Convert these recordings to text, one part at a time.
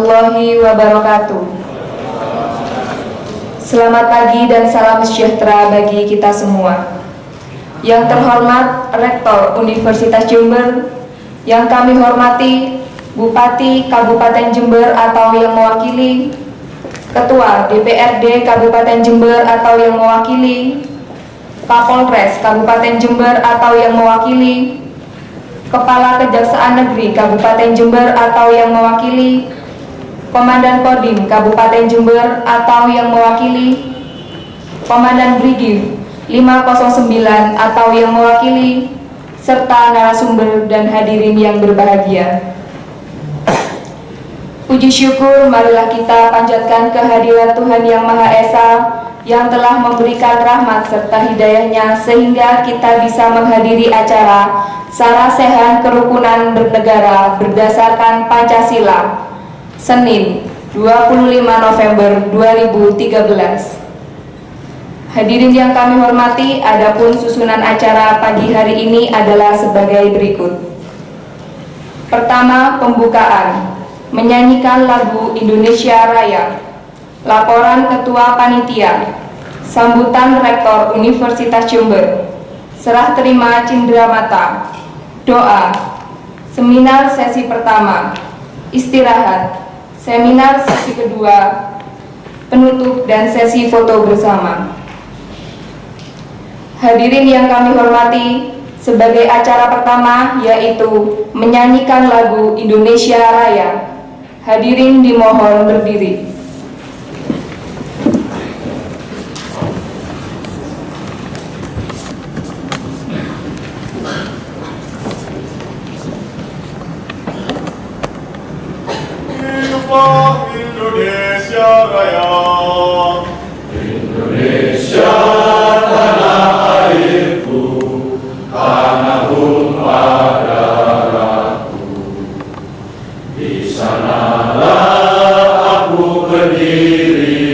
warahmatullahi wabarakatuh. Selamat pagi dan salam sejahtera bagi kita semua. Yang terhormat Rektor Universitas Jember, yang kami hormati Bupati Kabupaten Jember atau yang mewakili, Ketua DPRD Kabupaten Jember atau yang mewakili, Kapolres Kabupaten Jember atau yang mewakili, Kepala Kejaksaan Negeri Kabupaten Jember atau yang mewakili, Komandan Kodim Kabupaten Jember atau yang mewakili, Komandan Brigif 509 atau yang mewakili, serta narasumber dan hadirin yang berbahagia. Puji syukur marilah kita panjatkan kehadiran Tuhan Yang Maha Esa yang telah memberikan rahmat serta hidayahnya sehingga kita bisa menghadiri acara Sarasehan Kerukunan Bernegara berdasarkan Pancasila, Senin 25 November 2013. Hadirin yang kami hormati, adapun susunan acara pagi hari ini adalah sebagai berikut. Pertama, pembukaan, menyanyikan lagu Indonesia Raya, laporan Ketua Panitia, sambutan Rektor Universitas Jember, serah terima cindramata, doa, seminar sesi pertama, istirahat, seminar sesi kedua, penutup dan sesi foto bersama. Hadirin yang kami hormati, sebagai acara pertama yaitu menyanyikan lagu Indonesia Raya. Hadirin dimohon berdiri. Hiduplah Indonesia Raya. Indonesia tanah airku, tanah tumpah darahku. Di sanalah aku berdiri,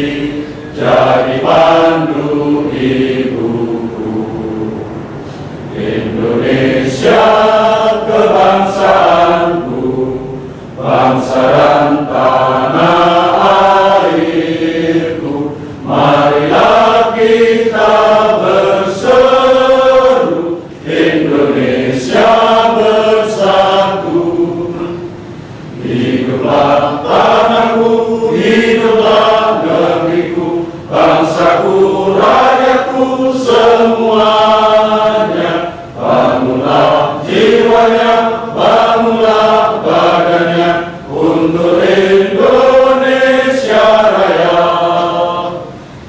jadi pandu hidupku. Indonesia kebangsaanku, bangsa dan tanah airku. Marilah kita berseru, Indonesia bersatu. Hiduplah tanahku, hiduplah negeriku, bangsaku, rakyatku semuanya. Bangunlah jiwanya, bangunlah badannya untuk Indonesia Raya.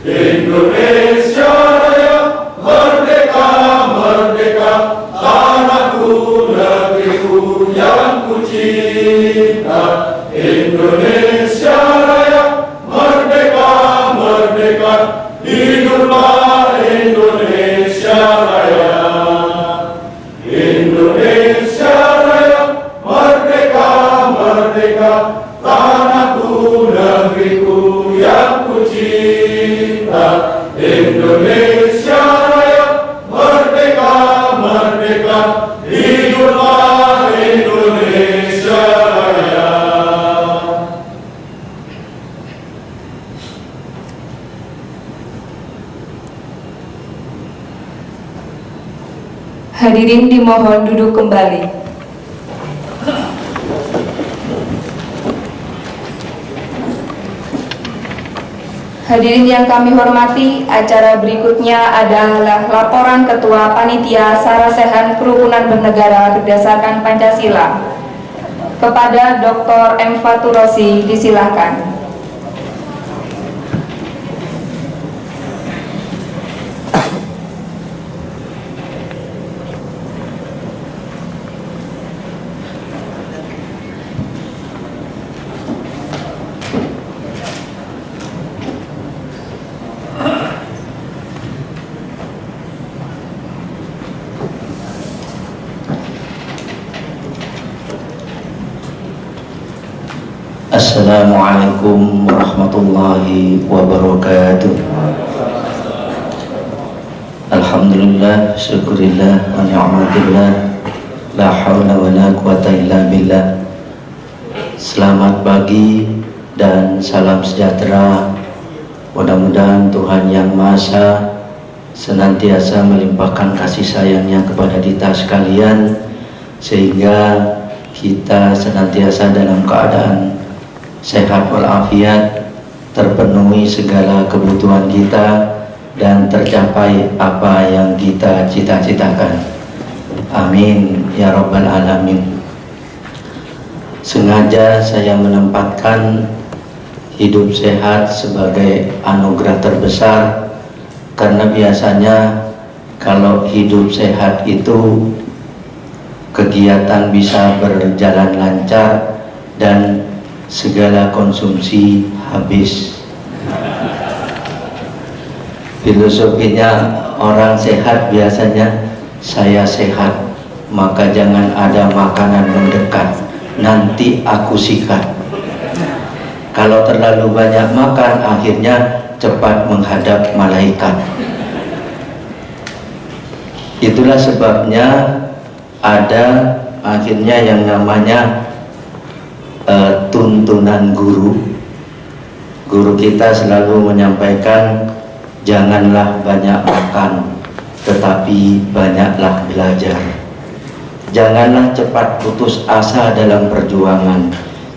Indonesia Raya, merdeka, merdeka, tanahku, negeriku yang ku cinta. Indonesia Raya, merdeka, merdeka, hiduplah Indonesia Raya. Indonesia Raya, merdeka, merdeka, tanahku, negeriku yang ku cinta. Indonesia Raya, merdeka, merdeka, hiduplah Indonesia Raya. Hadirin dimohon duduk kembali. Hadirin yang kami hormati, acara berikutnya adalah laporan Ketua Panitia Sarasehan Kerukunan Bernegara berdasarkan Pancasila. Kepada Dr. M. Faturosi disilakan. Assalamualaikum warahmatullahi wabarakatuh. Alhamdulillah, syukurillah, wa ni'matillah, la hawla wa la quwata illa billah. Selamat pagi dan salam sejahtera. Mudah-mudahan Tuhan Yang Maha Esa senantiasa melimpahkan kasih sayangnya kepada kita sekalian, sehingga kita senantiasa dalam keadaan sehat walafiat, terpenuhi segala kebutuhan kita, dan tercapai apa yang kita cita-citakan. Amin ya Rabbal Alamin. Sengaja saya menempatkan hidup sehat sebagai anugerah terbesar, karena biasanya kalau hidup sehat itu kegiatan bisa berjalan lancar dan segala konsumsi habis. Filosofinya orang sehat biasanya, saya sehat maka jangan ada makanan mendekat, nanti aku sikat. Kalau terlalu banyak makan, akhirnya cepat menghadap malaikat. Itulah sebabnya ada akhirnya yang namanya tuntunan guru. Guru kita selalu menyampaikan, janganlah banyak makan, tetapi banyaklah belajar. Janganlah cepat putus asa dalam perjuangan,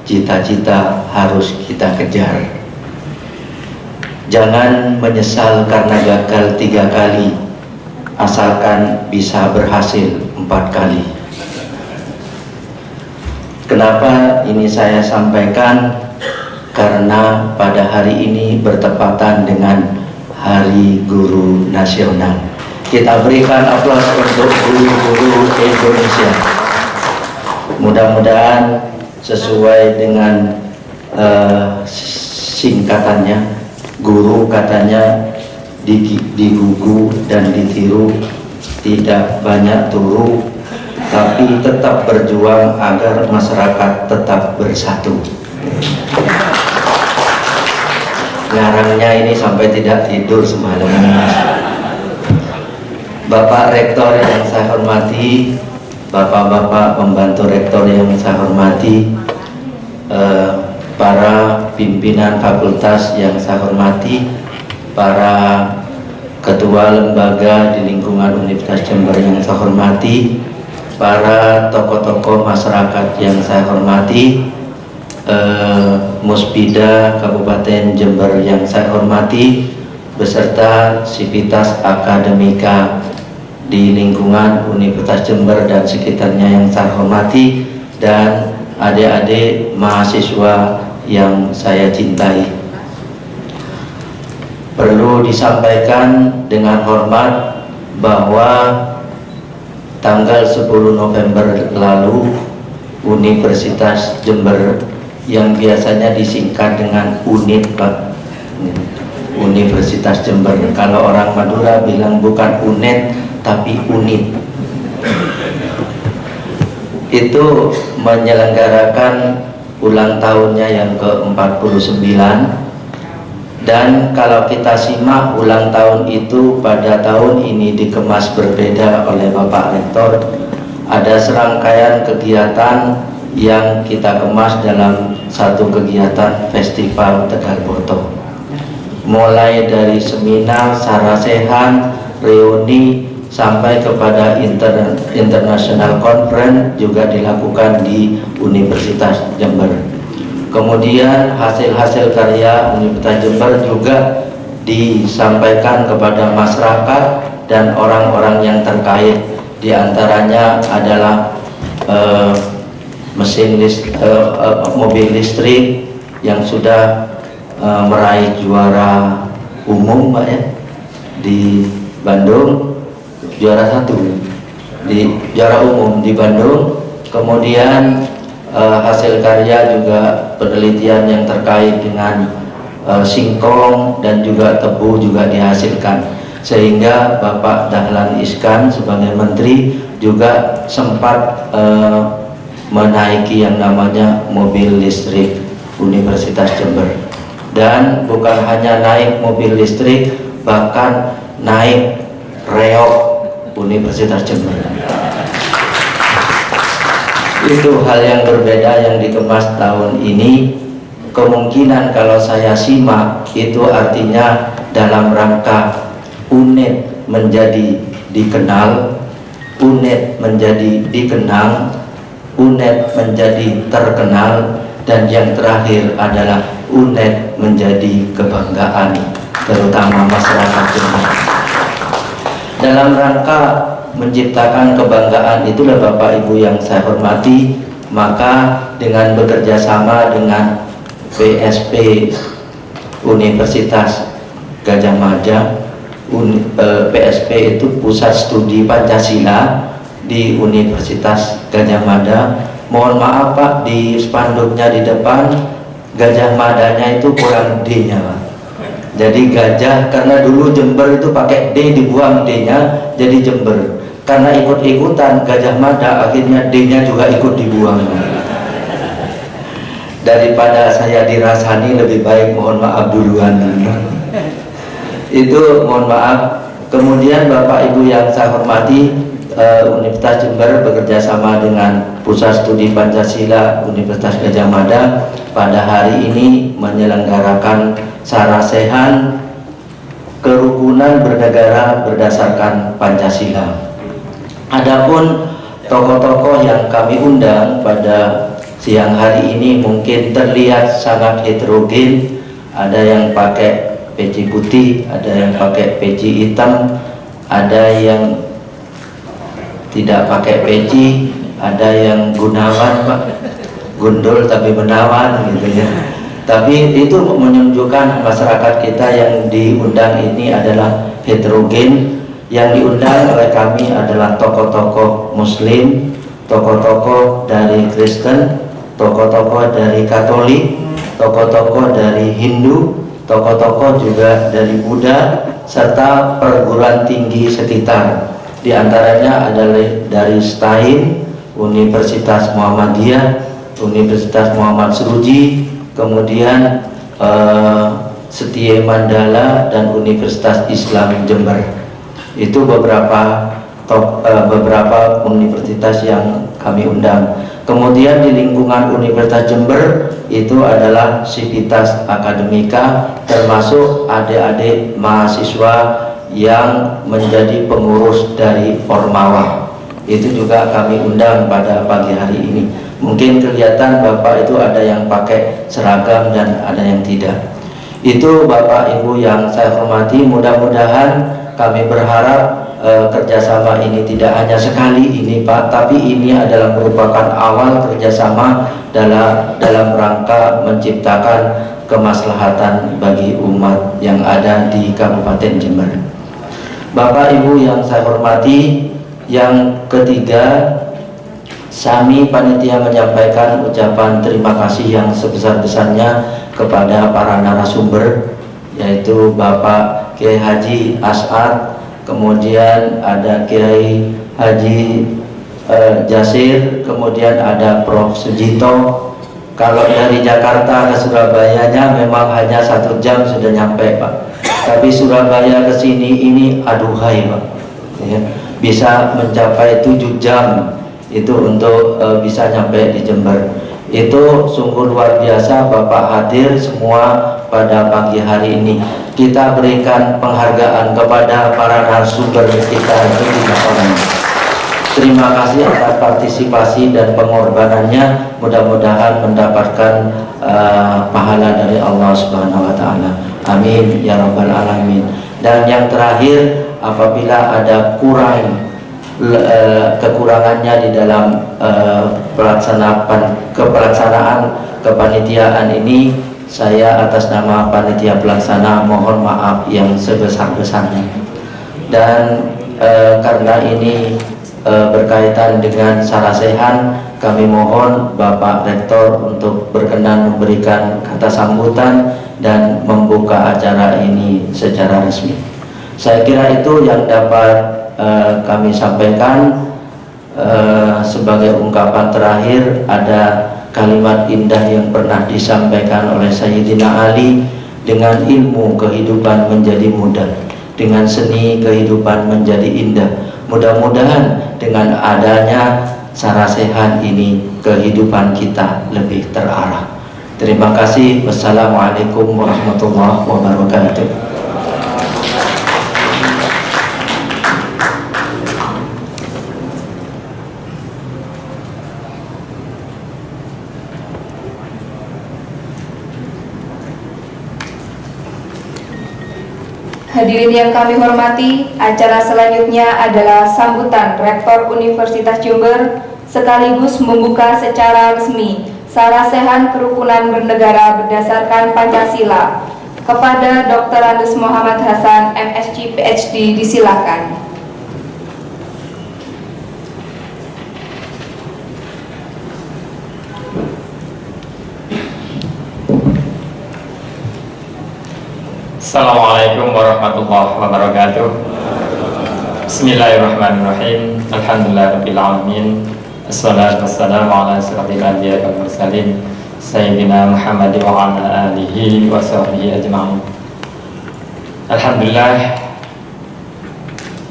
cita-cita harus kita kejar. Jangan menyesal karena gagal 3 kali, asalkan bisa berhasil 4 kali. Kenapa ini saya sampaikan? Karena pada hari ini bertepatan dengan Hari Guru Nasional. Kita berikan aplaus untuk guru-guru Indonesia. Mudah-mudahan sesuai dengan singkatannya, guru katanya digugu dan ditiru, tidak banyak turu, tapi tetap berjuang agar masyarakat tetap bersatu. Ngarangnya ini sampai tidak tidur semalam. Bapak Rektor yang saya hormati, Bapak-bapak pembantu Rektor yang saya hormati, para pimpinan fakultas yang saya hormati, para ketua lembaga di lingkungan Universitas Jember yang saya hormati, para tokoh-tokoh masyarakat yang saya hormati, Muspida Kabupaten Jember yang saya hormati, beserta sivitas akademika di lingkungan Universitas Jember dan sekitarnya yang saya hormati, dan adik-adik mahasiswa yang saya cintai. Perlu disampaikan dengan hormat bahwa tanggal 10 November lalu Universitas Jember yang biasanya disingkat dengan UNIT, Pak, Universitas Jember. Kalau orang Madura bilang bukan UNED tapi UNIT. Itu menyelenggarakan ulang tahunnya yang ke-49, dan kalau kita simak ulang tahun itu pada tahun ini dikemas berbeda oleh Bapak Rektor. Ada serangkaian kegiatan yang kita kemas dalam satu kegiatan Festival Tegal Boto, mulai dari seminar, sarasehan, reuni, sampai kepada international conference juga dilakukan di Universitas Jember. Kemudian hasil-hasil karya Universitas Jember juga disampaikan kepada masyarakat dan orang-orang yang terkait. Di antaranya adalah mobil listrik yang sudah meraih juara umum, Pak, ya, di Bandung, juara 1 di juara umum di Bandung. Kemudian hasil karya juga penelitian yang terkait dengan singkong dan juga tebu juga dihasilkan, sehingga Bapak Dahlan Iskan sebagai menteri juga sempat menaiki yang namanya mobil listrik Universitas Jember. Dan bukan hanya naik mobil listrik, bahkan naik reok Universitas Jember. Itu hal yang berbeda yang dikemas tahun ini. kemungkinan kalau saya simak itu artinya dalam rangka UNED menjadi dikenal, UNED menjadi dikenang, UNED menjadi terkenal, dan yang terakhir adalah UNED menjadi kebanggaan terutama masyarakat Jember. Dalam rangka menciptakan kebanggaan itulah Bapak Ibu yang saya hormati, maka dengan bekerja sama dengan PSP Universitas Gadjah Mada, PSP itu Pusat Studi Pancasila di Universitas Gadjah Mada. Mohon maaf Pak, di spanduknya di depan Gadjah Madanya itu kurang D-nya Pak. Jadi gajah, karena dulu Jember itu pakai D, dibuang D-nya jadi Jember. Karena ikut-ikutan Gadjah Mada, akhirnya D-nya juga ikut dibuang. Daripada saya dirasani, lebih baik mohon maaf duluan. Itu mohon maaf. Kemudian Bapak Ibu yang saya hormati, Universitas Jember bekerja sama dengan Pusat Studi Pancasila Universitas Gadjah Mada pada hari ini menyelenggarakan sarasehan kerukunan bernegara berdasarkan Pancasila. Adapun tokoh-tokoh yang kami undang pada siang hari ini mungkin terlihat sangat heterogen. Ada yang pakai peci putih, ada yang pakai peci hitam, ada yang tidak pakai peci, ada yang gunawan Pak, gundul tapi menawan gitu ya. Tapi itu menunjukkan masyarakat kita yang diundang ini adalah heterogen. Yang diundang oleh kami adalah tokoh-tokoh Muslim, tokoh-tokoh dari Kristen, tokoh-tokoh dari Katolik, tokoh-tokoh dari Hindu, tokoh-tokoh juga dari Buddha, serta perguruan tinggi sekitar. Di antaranya adalah dari STAIN, Universitas Muhammadiyah, Universitas Muhammad Suruji, kemudian Setia Mandala, dan Universitas Islam Jember. Itu beberapa universitas yang kami undang. Kemudian di lingkungan Universitas Jember itu adalah Civitas Akademika, termasuk adik-adik mahasiswa yang menjadi pengurus dari Ormawa. Itu juga kami undang pada pagi hari ini. Mungkin kelihatan Bapak itu ada yang pakai seragam dan ada yang tidak. Itu Bapak Ibu yang saya hormati, mudah-mudahan kami berharap kerjasama ini tidak hanya sekali ini Pak, tapi ini adalah merupakan awal kerjasama dalam rangka menciptakan kemaslahatan bagi umat yang ada di Kabupaten Jember. Bapak Ibu yang saya hormati, yang ketiga, kami panitia menyampaikan ucapan terima kasih yang sebesar-besarnya kepada para narasumber, yaitu Bapak Kiai Haji As'ad, kemudian ada Kiai Haji Jasir, kemudian ada Prof. Sujito. Kalau dari Jakarta ke Surabayanya memang hanya 1 jam sudah nyampe Pak, tapi Surabaya ke sini ini aduhai Pak ya, bisa mencapai 7 jam itu untuk bisa nyampe di Jember. Itu sungguh luar biasa Bapak hadir semua pada pagi hari ini. Kita berikan penghargaan kepada para narasumber kita itu 3 orang. Terima kasih atas partisipasi dan pengorbanannya. Mudah-mudahan mendapatkan pahala dari Allah Subhanahu wa taala. Amin ya rabbal alamin. Dan yang terakhir, apabila ada kekurangannya di dalam pelaksanaan kepanitiaan ini, saya atas nama panitia pelaksana mohon maaf yang sebesar-besarnya. Dan karena ini berkaitan dengan sarasehan, kami mohon Bapak Rektor untuk berkenan memberikan kata sambutan dan membuka acara ini secara resmi. Saya kira itu yang dapat kami sampaikan. Sebagai ungkapan terakhir, ada kalimat indah yang pernah disampaikan oleh Sayyidina Ali, dengan ilmu kehidupan menjadi mudah, dengan seni kehidupan menjadi indah. Mudah-mudahan dengan adanya sarasehan ini kehidupan kita lebih terarah. Terima kasih. Wassalamualaikum warahmatullahi wabarakatuh. Hadirin yang kami hormati, acara selanjutnya adalah sambutan Rektor Universitas Jember sekaligus membuka secara resmi Sarasehan Kerukunan Bernegara berdasarkan Pancasila. Kepada Dr. Andes Muhammad Hasan, MSc PhD, disilakan. Assalamualaikum warahmatullahi wabarakatuh. Bismillahirrahmanirrahim. Alhamdulillahirabbil alamin. Assalatu wassalamu ala asyrafil anbiya'i wal mursalin sayyidina Muhammad wa ala alihi wa sahbihi ajma'in. Alhamdulillah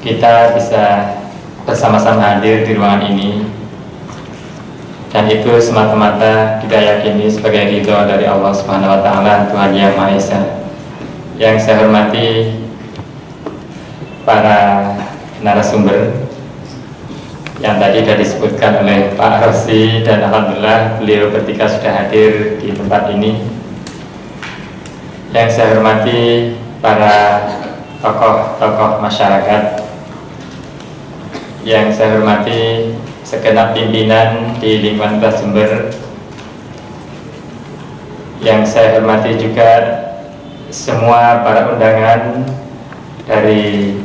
kita bisa bersama-sama hadir di ruangan ini, dan itu semata-mata kita yakini sebagai ridho dari Allah Subhanahu wa taala, Tuhan Yang Maha Esa. Yang saya hormati para narasumber yang tadi sudah disebutkan oleh Pak Rosi, dan alhamdulillah beliau bertiga sudah hadir di tempat ini. Yang saya hormati para tokoh-tokoh masyarakat, yang saya hormati segenap pimpinan di lingkungan Kota Jember, yang saya hormati juga semua para undangan dari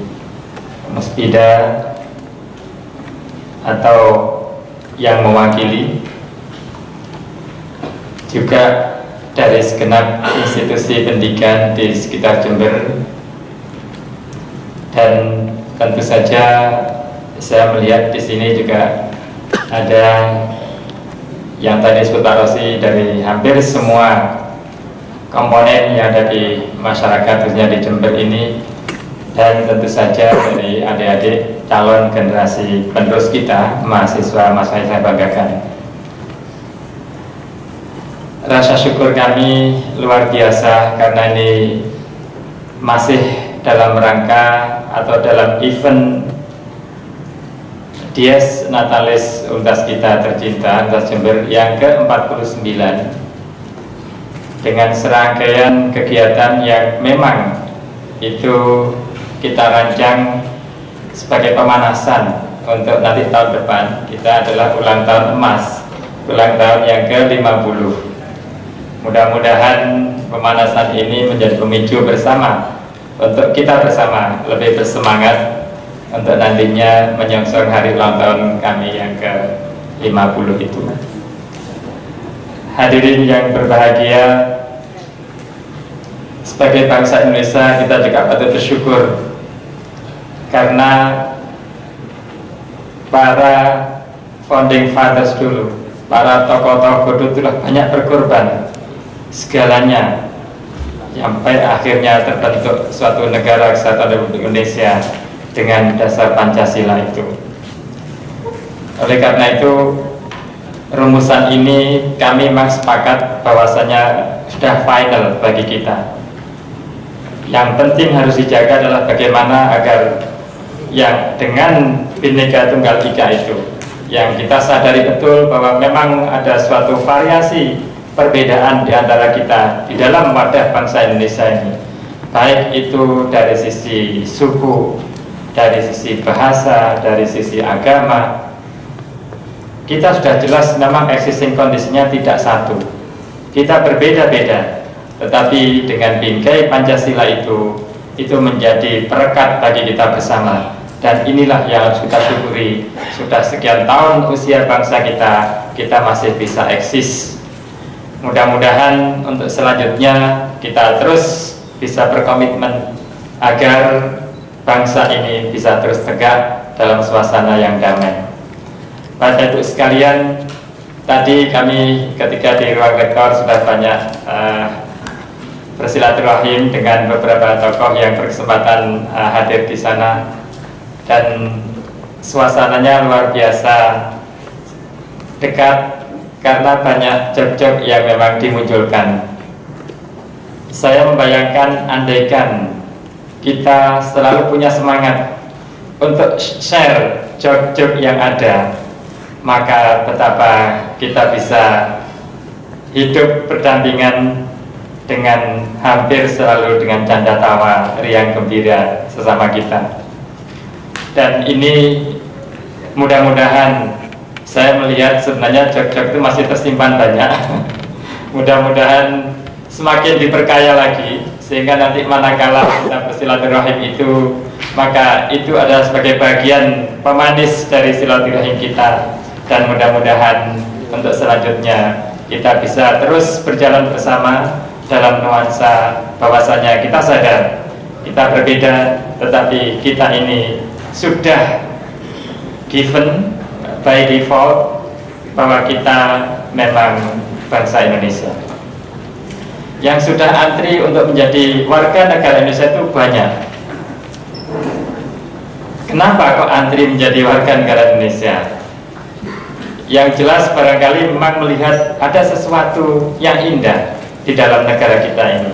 Muspida atau yang mewakili, juga dari segenap institusi pendidikan di sekitar Jember, dan tentu saja saya melihat di sini juga ada yang tadi disebut Pak Rosi dari hampir semua komponen yang ada di masyarakat, khususnya di Jember ini, dan tentu saja dari adik-adik calon generasi penerus kita, mahasiswa yang saya banggakan. Rasa syukur kami luar biasa karena ini masih dalam rangka atau dalam event Dies Natalis Universitas kita tercinta, Universitas Jember yang ke-49, dengan serangkaian kegiatan yang memang itu kita rancang sebagai pemanasan untuk nanti tahun depan. Kita adalah ulang tahun emas, ulang tahun yang ke-50. Mudah-mudahan pemanasan ini menjadi pemicu bersama untuk kita bersama lebih bersemangat untuk nantinya menyongsong hari ulang tahun kami yang ke-50 itu. Hadirin yang berbahagia, sebagai bangsa Indonesia kita juga patut bersyukur karena para founding fathers dulu, para tokoh-tokoh dulu telah banyak berkorban segalanya sampai akhirnya terbentuk suatu negara kesatuan Republik Indonesia dengan dasar Pancasila itu. Oleh karena itu, rumusan ini kami memang sepakat bahwasanya sudah final bagi kita. Yang penting harus dijaga adalah bagaimana agar yang dengan Bhinneka Tunggal Ika itu, yang kita sadari betul bahwa memang ada suatu variasi perbedaan di antara kita di dalam wadah bangsa Indonesia ini, baik itu dari sisi suku, dari sisi bahasa, dari sisi agama. Kita sudah jelas memang existing kondisinya tidak satu, kita berbeda-beda, tetapi dengan bingkai Pancasila itu menjadi perekat bagi kita bersama. Dan inilah yang harus kita syukuri, sudah sekian tahun usia bangsa kita masih bisa eksis. Mudah-mudahan untuk selanjutnya kita terus bisa berkomitmen agar bangsa ini bisa terus tegak dalam suasana yang damai. Pada itu sekalian, tadi kami ketika di ruang rektor sudah banyak bersilaturahim dengan beberapa tokoh yang berkesempatan hadir di sana, dan suasananya luar biasa dekat karena banyak job-job yang memang dimunculkan. Saya membayangkan andaikan kita selalu punya semangat untuk share job-job yang ada, maka betapa kita bisa hidup berdampingan dengan hampir selalu dengan canda tawa, riang gembira sesama kita. Dan ini mudah-mudahan saya melihat sebenarnya job-job itu masih tersimpan banyak. Mudah-mudahan semakin diperkaya lagi, sehingga nanti manakala kita bersilaturahim itu, maka itu adalah sebagai bagian pemanis dari silaturahim kita. Dan mudah-mudahan untuk selanjutnya kita bisa terus berjalan bersama dalam nuansa bahwasanya kita sadar kita berbeda, tetapi kita ini sudah given by default bahwa kita memang bangsa Indonesia. Yang sudah antri untuk menjadi warga negara Indonesia itu banyak. Kenapa kok antri menjadi warga negara Indonesia? Yang jelas barangkali memang melihat ada sesuatu yang indah di dalam negara kita ini.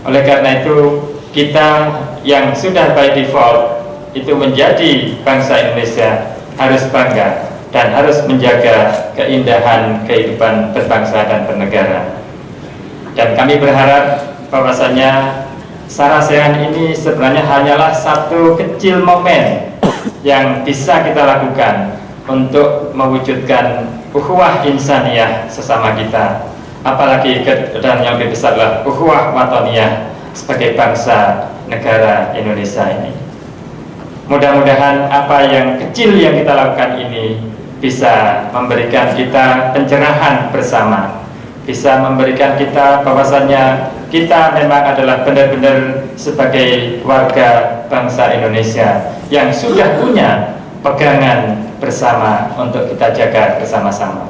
Oleh karena itu, kita yang sudah by default itu menjadi bangsa Indonesia harus bangga dan harus menjaga keindahan kehidupan berbangsa dan bernegara. Dan kami berharap bahwasanya Sarasehan ini sebenarnya hanyalah satu kecil momen yang bisa kita lakukan untuk mewujudkan ukhuwah insaniyah sesama kita, apalagi dan yang lebih besar adalah ukhuwah watoniyah sebagai bangsa negara Indonesia ini. Mudah-mudahan apa yang kecil yang kita lakukan ini bisa memberikan kita pencerahan bersama, bisa memberikan kita bahwasannya kita memang adalah benar-benar sebagai warga bangsa Indonesia yang sudah punya pegangan bersama untuk kita jaga bersama-sama.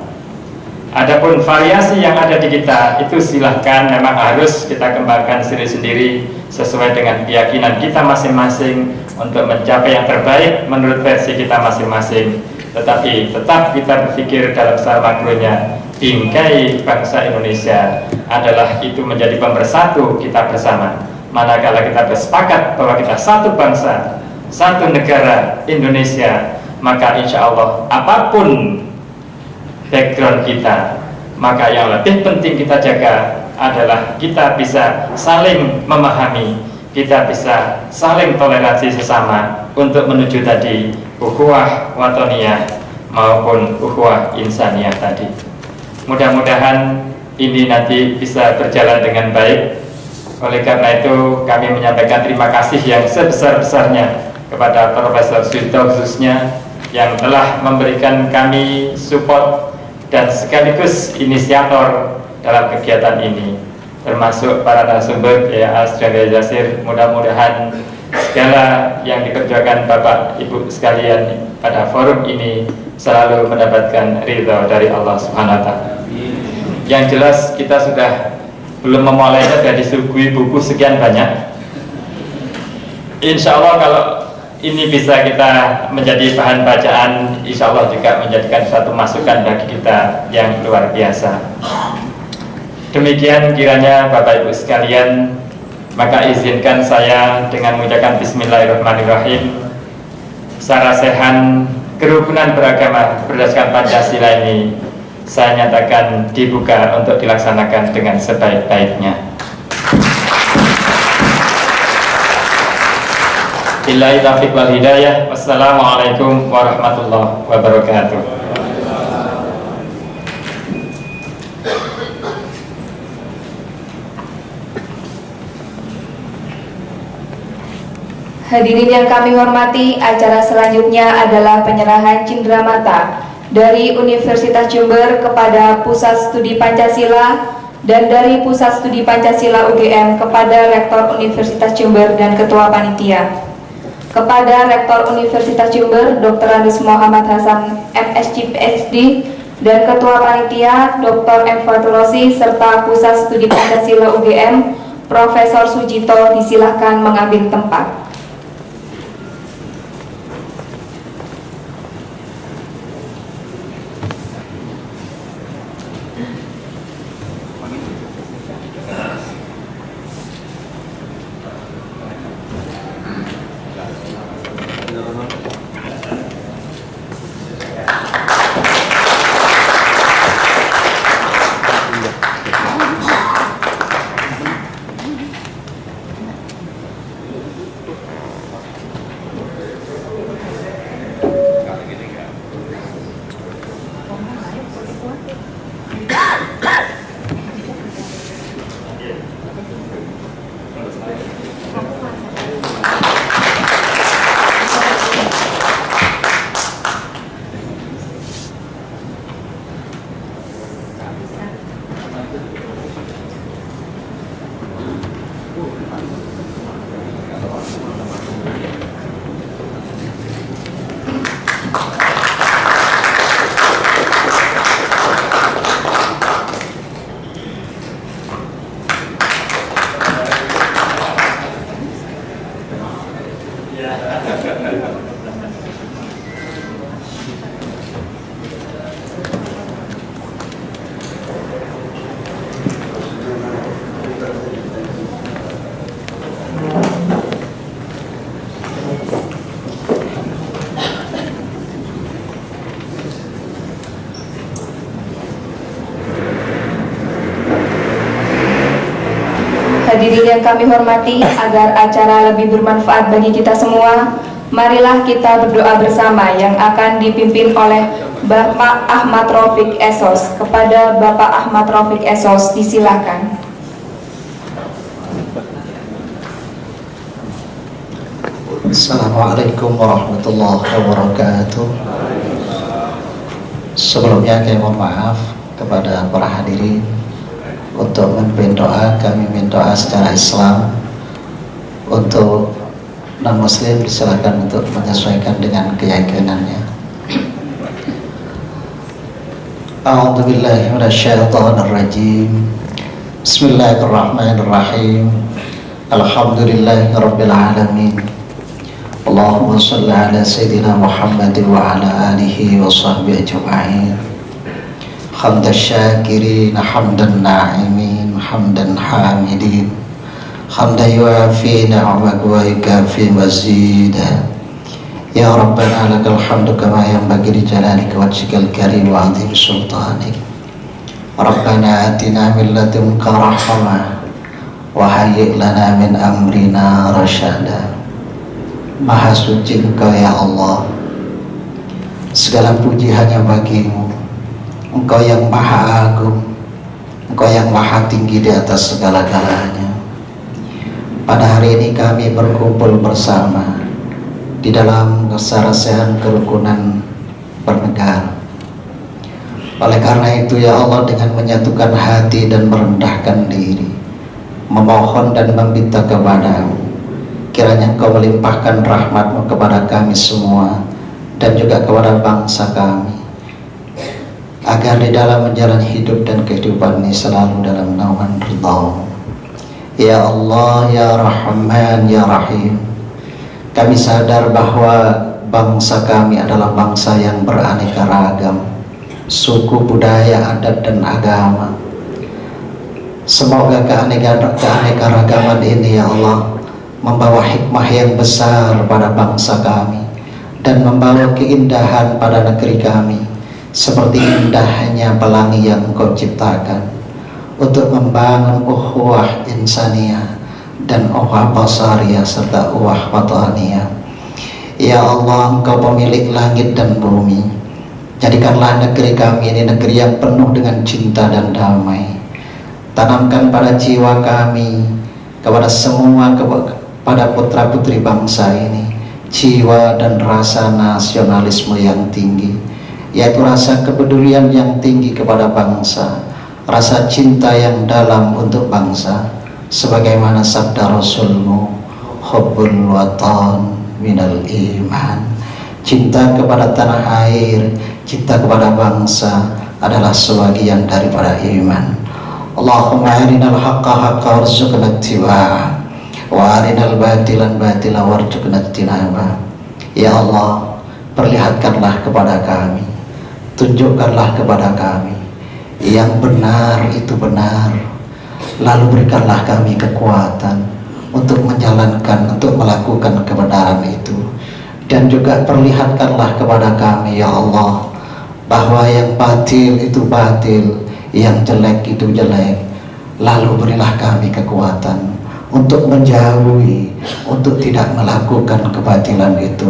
Adapun variasi yang ada di kita itu silahkan memang harus kita kembangkan sendiri-sendiri sesuai dengan keyakinan kita masing-masing untuk mencapai yang terbaik menurut versi kita masing-masing. Tetapi tetap kita berpikir dalam skala makronya, bingkai bangsa Indonesia adalah itu menjadi pemersatu kita bersama. Manakala kita bersepakat bahwa kita satu bangsa, satu negara Indonesia, maka insya Allah apapun background kita, maka yang lebih penting kita jaga adalah kita bisa saling memahami, kita bisa saling toleransi sesama untuk menuju tadi ukhuwah watoniyah maupun ukhuwah insaniyah tadi. Mudah-mudahan ini nanti bisa berjalan dengan baik. Oleh karena itu kami menyampaikan terima kasih yang sebesar-besarnya kepada Profesor Suito khususnya yang telah memberikan kami support dan sekaligus inisiator dalam kegiatan ini, termasuk para narasumber ya Asdara Jasir. Mudah-mudahan segala yang dikerjakan Bapak Ibu sekalian pada forum ini selalu mendapatkan ridha dari Allah Subhanahu wa Ta'ala. Yang jelas kita sudah belum memulainya, sudah disuguhi buku sekian banyak. Insya Allah kalau ini bisa kita menjadi bahan bacaan, insya Allah juga menjadikan suatu masukan bagi kita yang luar biasa. Demikian kiranya Bapak Ibu sekalian, maka izinkan saya dengan mengucapkan Bismillahirrahmanirrahim. Sarasehan kerukunan beragama berdasarkan Pancasila ini saya nyatakan dibuka untuk dilaksanakan dengan sebaik-baiknya. Billahi taufiq wal hidayah. Wassalamualaikum warahmatullahi wabarakatuh. Hadirin yang kami hormati, acara selanjutnya adalah penyerahan cindramata dari Universitas Jember kepada Pusat Studi Pancasila dan dari Pusat Studi Pancasila UGM kepada Rektor Universitas Jember dan Ketua Panitia. Kepada Rektor Universitas Jember Dr. Andes Muhammad Hasan MSc PhD dan Ketua Panitia Dr. M. Fatulosi serta Pusat Studi Pancasila UGM Profesor Sujito disilahkan mengambil tempat. Hadirin yang kami hormati, agar acara lebih bermanfaat bagi kita semua, marilah kita berdoa bersama yang akan dipimpin oleh Bapak Ahmad Raufik Esos. Kepada Bapak Ahmad Raufik Esos, disilakan. Assalamualaikum warahmatullahi wabarakatuh. Sebelumnya kami mohon maaf kepada para hadirin. Untuk memimpin doa, kami minta doa secara Islam. Untuk non-muslim disilakan untuk menyesuaikan dengan keyakinannya. A'udzubillahi minasyaitonirrajim. Bismillahirrahmanirrahim. Alhamdulillahirabbil alamin. Allahumma shalli ala sayyidina Muhammad wa ala alihi wa sahbihi ajma'in. Hamdan syakirin, hamdan na'imin, hamdan hamidin, hamdan yuafi ni'mak wa yukafi mazida. Ya Rabbana lakal hamdu kama yanbaghi li jalalika wajhikal karim wa 'azimi sultanik. Rabbana atina min ladunka rahmah wa hayyi' lana min amrina rasyada. Maha suci Engkau ya Allah, segala puji hanya bagimu. Engkau yang maha agung, Engkau yang maha tinggi di atas segala-galanya. Pada hari ini kami berkumpul bersama di dalam kesarasehan kerukunan bernegara. Oleh karena itu ya Allah, dengan menyatukan hati dan merendahkan diri, memohon dan meminta kepadamu, kiranya Engkau melimpahkan rahmat-Mu kepada kami semua dan juga kepada bangsa kami, agar di dalam menjalani hidup dan kehidupan ini selalu dalam naungan ridha-Mu. Ya Allah, ya Rahman, ya Rahim. Kami sadar bahwa bangsa kami adalah bangsa yang beraneka ragam, suku, budaya, adat, dan agama. Semoga keanekaragaman ini ya Allah membawa hikmah yang besar pada bangsa kami dan membawa keindahan pada negeri kami, seperti indahnya pelangi yang Engkau ciptakan untuk membangun ukhuwah insaniyah dan ukhuwah basariyah serta ukhuwah wataniyah. Ya Allah, Engkau pemilik langit dan bumi, jadikanlah negeri kami ini negeri yang penuh dengan cinta dan damai. Tanamkan pada jiwa kami, kepada semua pada putra-putri bangsa ini, jiwa dan rasa nasionalisme yang tinggi, yaitu rasa kepedulian yang tinggi kepada bangsa, rasa cinta yang dalam untuk bangsa, sebagaimana sabda Rasul-Mu, hubbul watan minal iman. Cinta kepada tanah air, cinta kepada bangsa adalah sebagian daripada iman. Allahumma arinal haqqa haqqa warzuqna ittiba'ah wa arinal batilan batila warzuqna ijtinabah. Ya Allah, perlihatkanlah kepada kami, tunjukkanlah kepada kami yang benar itu benar, lalu berikanlah kami kekuatan untuk menjalankan, untuk melakukan kebenaran itu, dan juga perlihatkanlah kepada kami ya Allah bahwa yang batil itu batil, yang jelek itu jelek, lalu berilah kami kekuatan untuk menjauhi, untuk tidak melakukan kebatilan itu.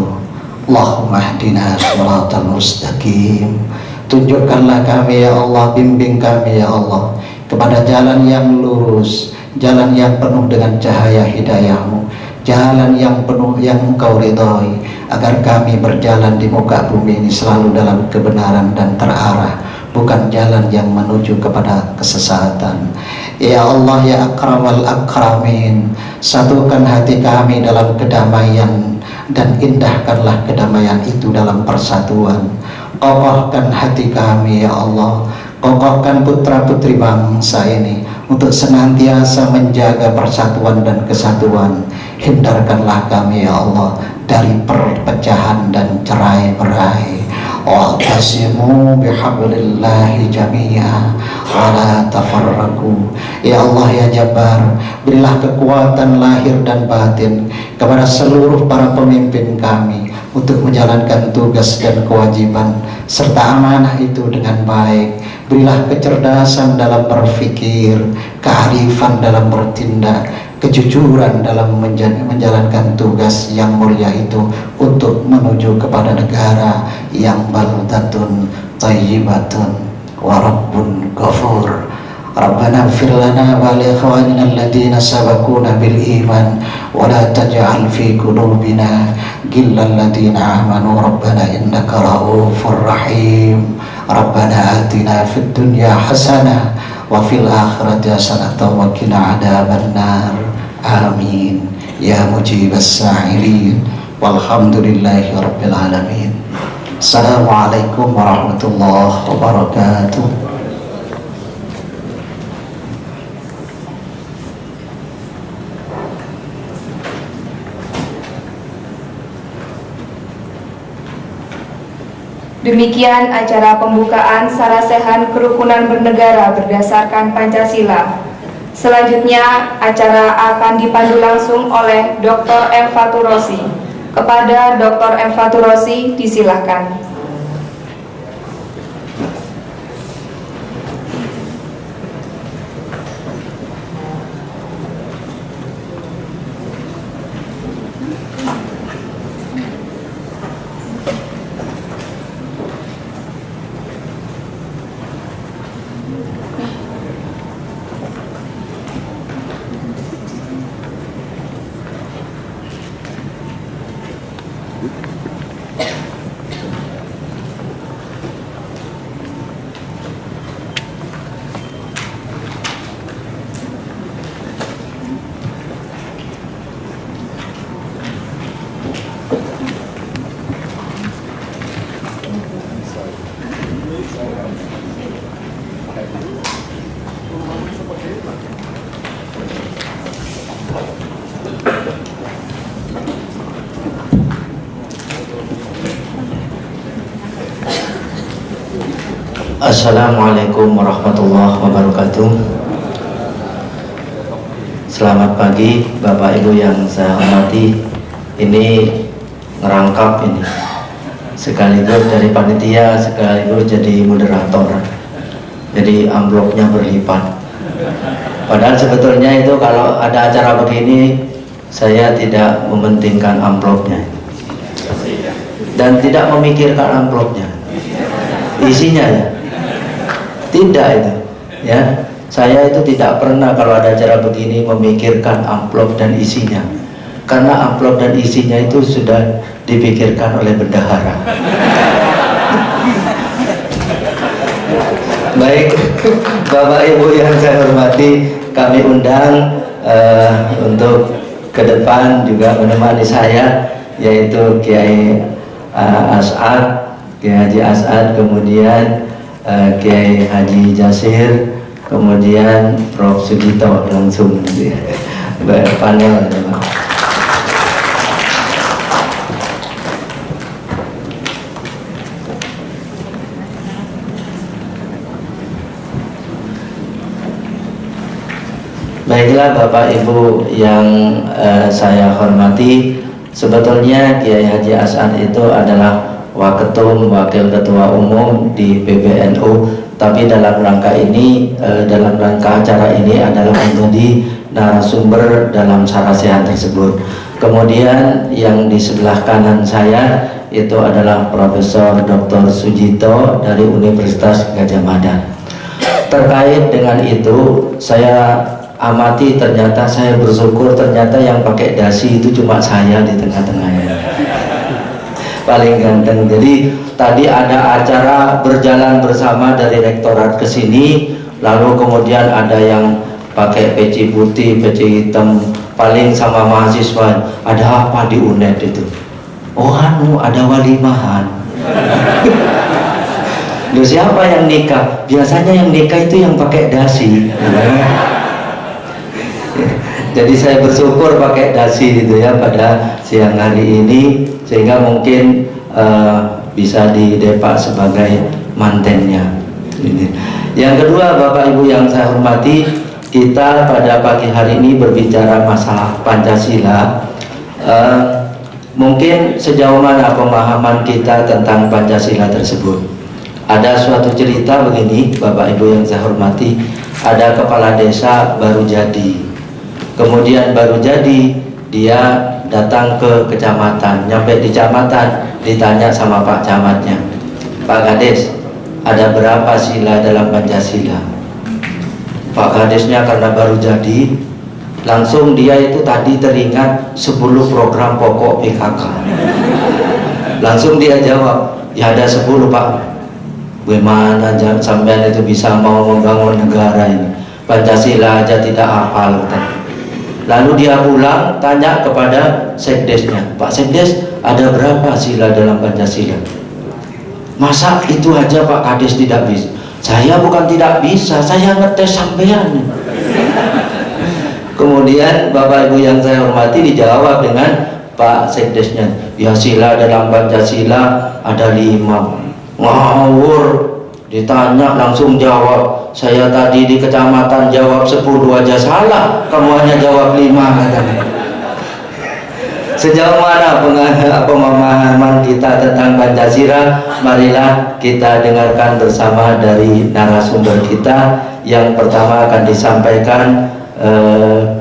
Allahumma hdina shiratal mustaqim. Tunjukkanlah kami ya Allah, bimbing kami ya Allah kepada jalan yang lurus, jalan yang penuh dengan cahaya hidayah-Mu, jalan yang penuh yang Engkau ridhai, agar kami berjalan di muka bumi ini selalu dalam kebenaran dan terarah, bukan jalan yang menuju kepada kesesatan. Ya Allah, ya akramal akramin, satukan hati kami dalam kedamaian dan indahkanlah kedamaian itu dalam persatuan. Kokohkan hati kami ya Allah, kokohkan putra-putri bangsa ini untuk senantiasa menjaga persatuan dan kesatuan. Hindarkanlah kami ya Allah dari perpecahan dan cerai-berai. Wa'tasimu bihablillahi jami'a wa la tafarraqu. Ya Allah ya Jabbar, berilah kekuatan lahir dan batin kepada seluruh para pemimpin kami, untuk menjalankan tugas dan kewajiban serta amanah itu dengan baik. Berilah kecerdasan dalam berpikir, kearifan dalam bertindak, kejujuran dalam menjalankan tugas yang mulia itu untuk menuju kepada negara yang baldatun thayyibatun wa rabbun ghafur. Rabbana ighfir lana wa li ikhwanina alladhina sabaquna bil iman wa la taj'al fi qulubina ghillan ladzina amanu rabbana innaka ra'ufur rahim. Rabbana atina fid dunya hasanah wa fil akhirati hasanah wa qina adzabannar. Amin ya mujibas sa'ilin walhamdulillahi rabbil alamin. Assalamualaikum warahmatullahi wabarakatuh. Demikian acara pembukaan Sarasehan Kerukunan Bernegara berdasarkan Pancasila. Selanjutnya acara akan dipandu langsung oleh Dr. M. Faturosi. Kepada Dr. M. Faturosi disilahkan. Assalamualaikum warahmatullahi wabarakatuh. Selamat pagi Bapak Ibu yang saya hormati. Ini ngerangkap ini, sekaligus dari panitia, sekaligus jadi moderator. Jadi amplopnya berlipat. Padahal sebetulnya itu kalau ada acara begini, saya tidak mementingkan amplopnya dan tidak memikirkan amplopnya, isinya ya. Tidak itu, ya. Saya itu tidak pernah kalau ada acara begini memikirkan amplop dan isinya, karena amplop dan isinya itu sudah dipikirkan oleh bendahara. Baik, Bapak Ibu yang saya hormati, kami undang untuk ke depan juga menemani saya, yaitu Kiai As'ad, Kiai Haji As'ad, kemudian Kiai Haji Jasir, kemudian Prof. Sugito langsung panel. Baiklah Bapak Ibu yang saya hormati, sebetulnya Kiai Haji As'ad itu adalah Waketum, Wakil Ketua Umum di PBNU, tapi dalam rangka ini, dalam rangka acara ini adalah menjadi narasumber dalam Sarasehan tersebut. Kemudian yang di sebelah kanan saya itu adalah Profesor Dr. Sujito dari Universitas Gadjah Mada. Terkait dengan itu, saya amati, ternyata saya bersyukur ternyata yang pakai dasi itu cuma saya di tengah-tengahnya. Paling ganteng. Jadi tadi ada acara berjalan bersama dari rektorat ke sini, lalu kemudian ada yang pakai peci putih, peci hitam, paling sama mahasiswa. Ada apa di UNED itu? Oh ada walimahan. Loh, siapa yang nikah? Biasanya yang nikah itu yang pakai dasi. Jadi saya bersyukur pakai dasi itu ya pada siang hari ini, sehingga mungkin bisa didepak sebagai mantennya. Yang kedua, Bapak Ibu yang saya hormati, kita pada pagi hari ini berbicara masalah Pancasila. Mungkin sejauh mana pemahaman kita tentang Pancasila tersebut? Ada suatu cerita begini, Bapak Ibu yang saya hormati. Ada kepala desa baru jadi. Kemudian baru jadi, dia datang ke kecamatan. Nyampe di kecamatan, ditanya sama Pak Camatnya, Pak Kades, ada berapa sila dalam Pancasila? Pak Kadesnya karena baru jadi, langsung dia itu tadi teringat 10 program pokok PKK. Langsung dia jawab, ya ada 10 Pak. Bagaimana sampean itu bisa mau membangun negara ini? Pancasila aja tidak hafal. Lalu dia pulang tanya kepada sekdesnya, Pak Sekdes, ada berapa sila dalam Pancasila? Masa itu aja Pak Kades tidak bisa? Saya bukan tidak bisa, saya ngetes sampean. Kemudian Bapak Ibu yang saya hormati dijawab dengan Pak Sekdesnya, ya sila dalam Pancasila ada 5. Ngawur, ditanya langsung jawab, saya tadi di kecamatan jawab 10 aja salah, kamu hanya jawab 5 katanya. Sejauh mana pemahaman kita tentang Pancasila? Marilah kita dengarkan bersama dari narasumber kita. Yang pertama akan disampaikan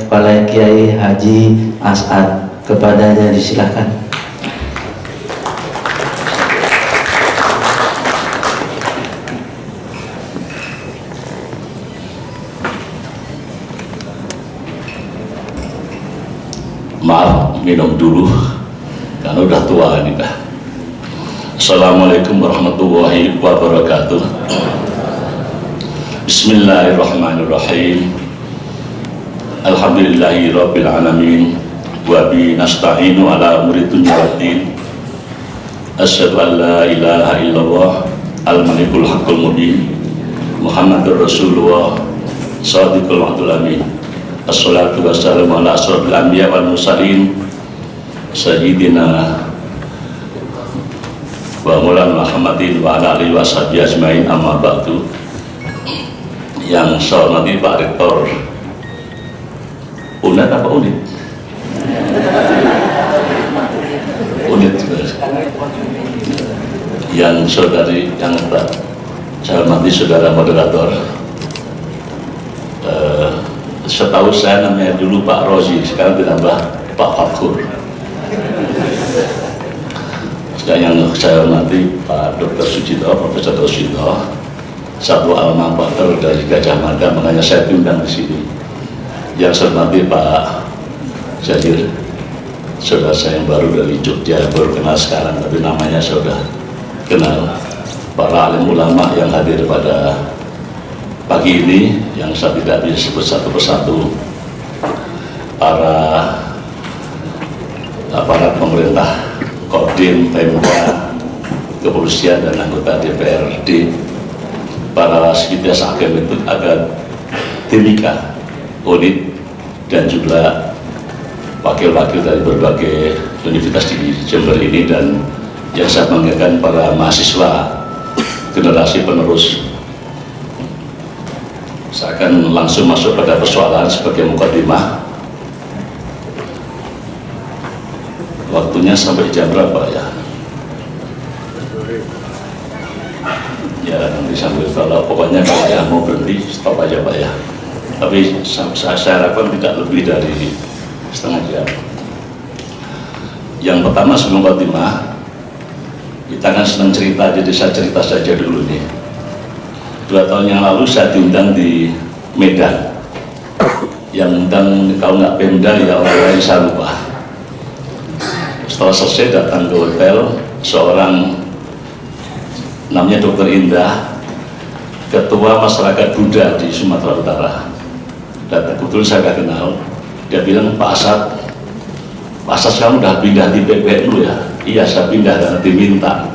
Kepala Kiai Haji As'ad. Kepadanya disilakan. Maaf, minum dulu karena udah tua ini dah. Assalamualaikum warahmatullahi wabarakatuh. Bismillahirrahmanirrahim. Alhamdulillahi rabbil alamin. Wa bi nasta'inu ala umuri dunya waddin. Asyhadu an la ilaha illallah al-malikul haqqul mubin. Muhammadur Rasulullah shadiqul wa'dul amin. Assalatu wassalamu ala asrofil anbiya wal mursalin Sayyidina wa maulana Muhammadin wa ala alihi wa sahbihi ajmain, amma ba'du. Yang saya hormati Pak Rektor UNED apa UNID? UNID. Yang saudari yang saya hormati saudara moderator, setahu saya namanya dulu Pak Rozi, sekarang ditambah Pak Fakhur. Yang saya hormati Pak Dr. Sucito, Profesor Sucito, satu alma mater dari Gajah Mada, makanya saya diundang di sini. Yang saya hormati Pak Jazir, saudara saya yang baru dari Jogja, baru kenal sekarang, tapi namanya saya sudah kenal. Para alim ulama yang hadir pada pagi ini, yang saya tidak bisa sebut satu persatu, para aparat pemerintah, Kodim, Pemda, kepolisian dan anggota DPRD, para sivitas akademik, Timika, UNID, dan juga wakil-wakil dari berbagai universitas di Jember ini, dan yang saya banggakan para mahasiswa generasi penerus. Saya akan langsung masuk pada persoalan sebagai mukadimah. Waktunya sampai jam berapa ya? Ya nanti sambil kalau pokoknya kalau yang mau berhenti stop aja Pak ya. Tapi saya harapkan tidak lebih dari setengah jam. Yang pertama sebelum mukadimah, kita kan senang cerita, jadi saya cerita saja dulu nih. 2 tahun yang lalu saya diundang di Medan. Yang undang kalau nggak Pemda ya orang lain saya lupa. Setelah selesai datang ke hotel, seorang namanya Dr. Indah, ketua masyarakat Buddha di Sumatera Utara. Datang kebetulan saya nggak kenal. Dia bilang, Pak Asad kamu udah pindah di PPNU ya? Iya saya pindah karena diminta.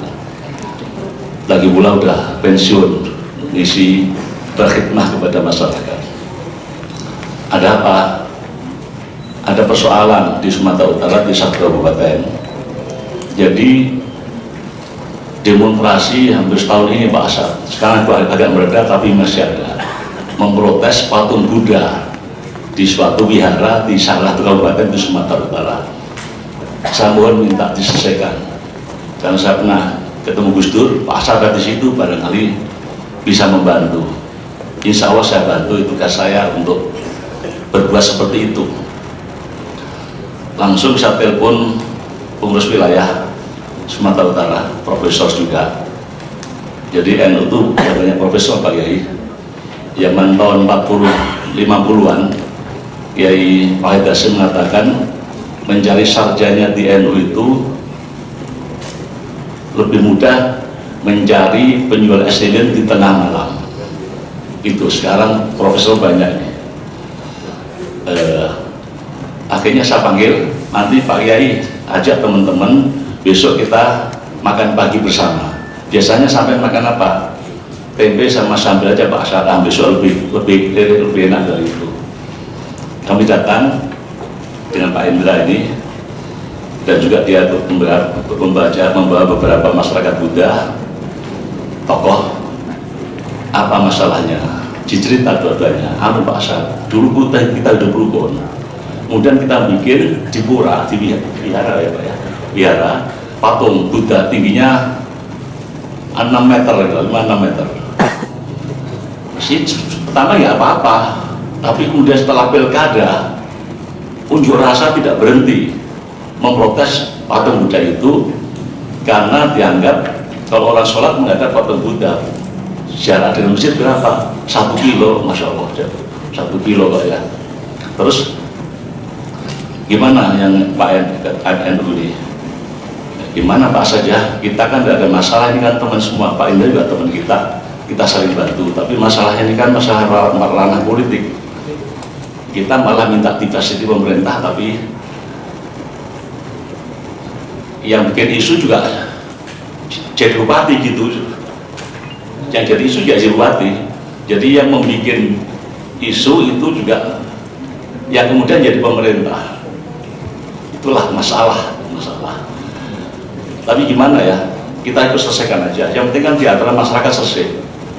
Lagi pula udah pensiun, ngisi berkhidmah kepada masyarakat. Ada apa? Ada persoalan di Sumatera Utara di satu kabupaten. Jadi demonstrasi hampir setahun ini Pak Asad. Sekarang agak mereda tapi masih ada. Memprotes patung Buddha di suatu wihara di salah satu kabupaten di Sumatera Utara. saya mohon minta diselesaikan. Karena saya pernah ketemu Gus Dur, Pak Asad di situ, barangkali bisa membantu. Insya Allah saya bantu, tugas saya untuk berbuat seperti itu. Langsung saya telepon pengurus wilayah Sumatera Utara, profesor juga. Jadi NU itu banyak profesor Pak Kiai. Zaman tahun 40-50-an, Kiai Wahid Hasyim mengatakan mencari sarjana di NU itu lebih mudah mencari penjual es lilin di tengah malam. Itu sekarang profesor banyak nih. Akhirnya saya panggil, nanti Pak Kiai ajak teman-teman besok kita makan pagi bersama. Biasanya sampai makan apa? Tempe sama sambal aja Pak Asad, besok lebih enak dari itu. Kami datang dengan Pak Indra ini, dan juga dia membawa beberapa masyarakat Buddha, tokoh. Apa masalahnya? Dicerita dua-duanya. Pak Asad, dulu kita udah berukun, kemudian kita bikin di pura, di wihara ya Pak ya, wihara patung Buddha tingginya 6 meter, 5-6 meter. Pertama ya apa-apa, tapi kemudian setelah pilkada, unjuk rasa tidak berhenti memprotes patung Buddha itu karena dianggap kalau orang sholat menghadap patung Buddha. Jarak dengan masjid berapa? 1 kilo, Masya Allah, 1 kilo kok ya. Terus gimana yang Pak NU ini? Gimana Pak saja? Kita kan tidak ada masalah, ini kan teman semua. Pak Indra juga teman kita saling bantu. Tapi masalahnya ini kan masalah ranah politik. Kita malah minta diversity pemerintah, tapi yang bikin isu juga jadi bupati gitu. Yang jadi isu jadi bupati. Jadi yang membuat isu itu juga yang kemudian jadi pemerintah. Itulah masalah. Tapi gimana ya? Kita ikut selesaikan aja. Yang penting kan di antara masyarakat selesai.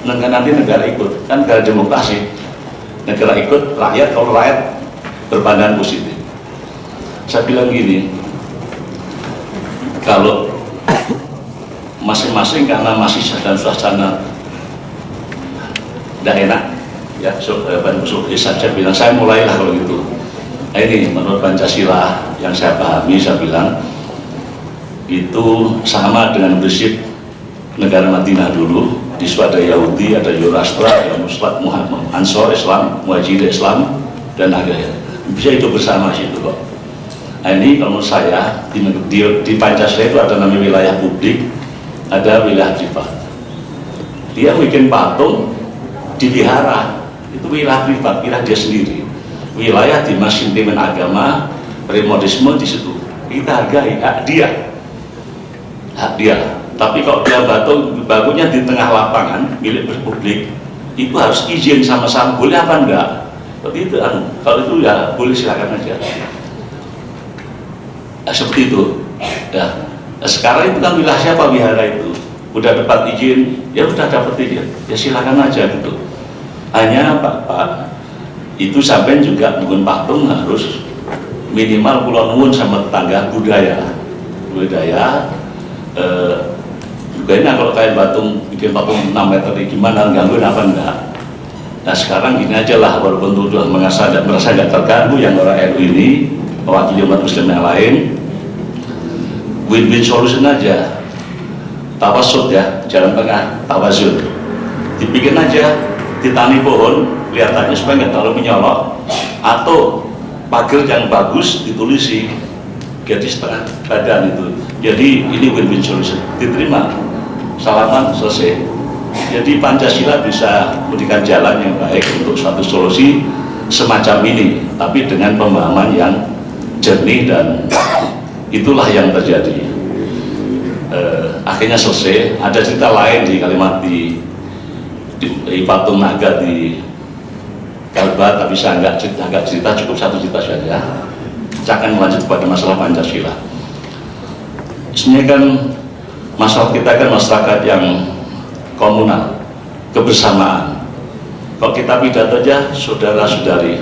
Dan nanti negara ikut, kan negara demokrasi. Negara ikut, rakyat, kalau rakyat berpandangan positif. Saya bilang gini, kalau masing-masing karena masih dalam suasana tidak enak, ya, saya bilang saya mulailah kalau gitu. Nah, ini menurut Pancasila yang saya pahami, saya bilang itu sama dengan prinsip negara Madinah dulu. Di situ ada Yahudi, ada Yurastra, ada Muslim, Muhammad, Ansor Islam, Muhajirin Islam, dan agama. Bisa itu bersama situ kok. Nah, ini kalau menurut saya di Pancasila itu ada namanya wilayah publik, ada wilayah privat. Dia bikin patung di wihara, itu wilayah privat, wilayah dia sendiri. Wilayah di sentimen agama, primonisme di situ. Kita hargai hak dia. Tapi kalau dia bangunnya di tengah lapangan milik publik, itu harus izin sama-sama, boleh apa enggak? Seperti itu, kalau itu ya boleh, silakan aja. Seperti itu. Ya. Sekarang itu kan wilayah siapa wihara itu? Udah dapat izin, ya udah dapat izin, ya silakan aja gitu. Hanya Pak, itu sampai juga bangun patung harus minimal Pulau Nuwun sama tetangga budaya. Juga kalau kayak bikin patung 6 meter gimana, gangguin apa enggak. Nah sekarang gini aja lah, walaupun sudah merasa nggak terganggu yang orang NU ini mewakili umat muslim yang lain, win-win solution aja. Tawasud ya, jalan tengah, tawazun. Dibikin aja, ditani pohon, kelihatannya supaya nggak terlalu menyolok, atau pagar yang bagus ditulisi, jadi setengah badan itu. Jadi ini win-win solution, diterima, salaman, selesai. Jadi Pancasila bisa memberikan jalan yang baik untuk suatu solusi semacam ini, tapi dengan pemahaman yang jernih, dan itulah yang terjadi. Akhirnya selesai. Ada cerita lain di Kalimantan, di patung naga di Kalbar, tapi saya nggak cerita, cukup 1 cerita saja. Saya akan melanjut pada masalah Pancasila. Sebenarnya kan masalah kita kan masyarakat yang komunal, kebersamaan. Kalau kita pidato aja saudara-saudari,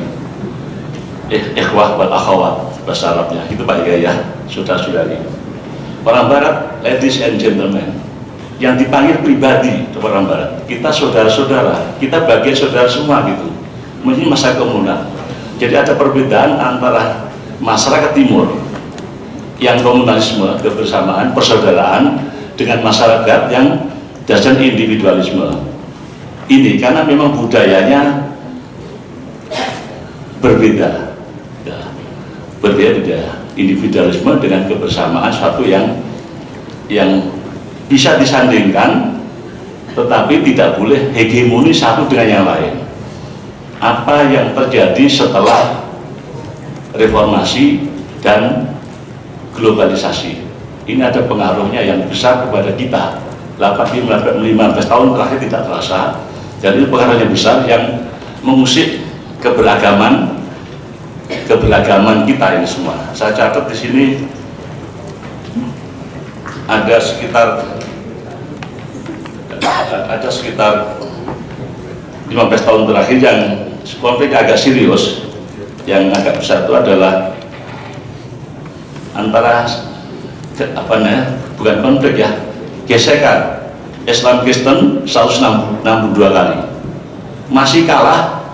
ikhwah wal akhwat, bahasa Arabnya itu Pak Yaya, saudara-saudari. Orang Barat, ladies and gentlemen, yang dipanggil pribadi orang Barat, kita saudara-saudara, kita bagian saudara semua gitu. Ini masyarakat komunal. Jadi ada perbedaan antara masyarakat Timur yang komunalisme, kebersamaan, persaudaraan, dengan masyarakat yang dasar individualisme. Ini karena memang budayanya berbeda, ya, berbeda. Individualisme dengan kebersamaan suatu yang bisa disandingkan, tetapi tidak boleh hegemoni satu dengan yang lain. Apa yang terjadi setelah reformasi dan globalisasi ini ada pengaruhnya yang besar kepada kita. 15 tahun terakhir tidak terasa, jadi itu pengaruhnya besar yang mengusik keberagaman kita ini semua. Saya catat di sini ada sekitar 15 tahun terakhir yang konflik agak serius, yang agak besar itu adalah antara bukan konflik ya, gesekan Islam Kristen 162 kali, masih kalah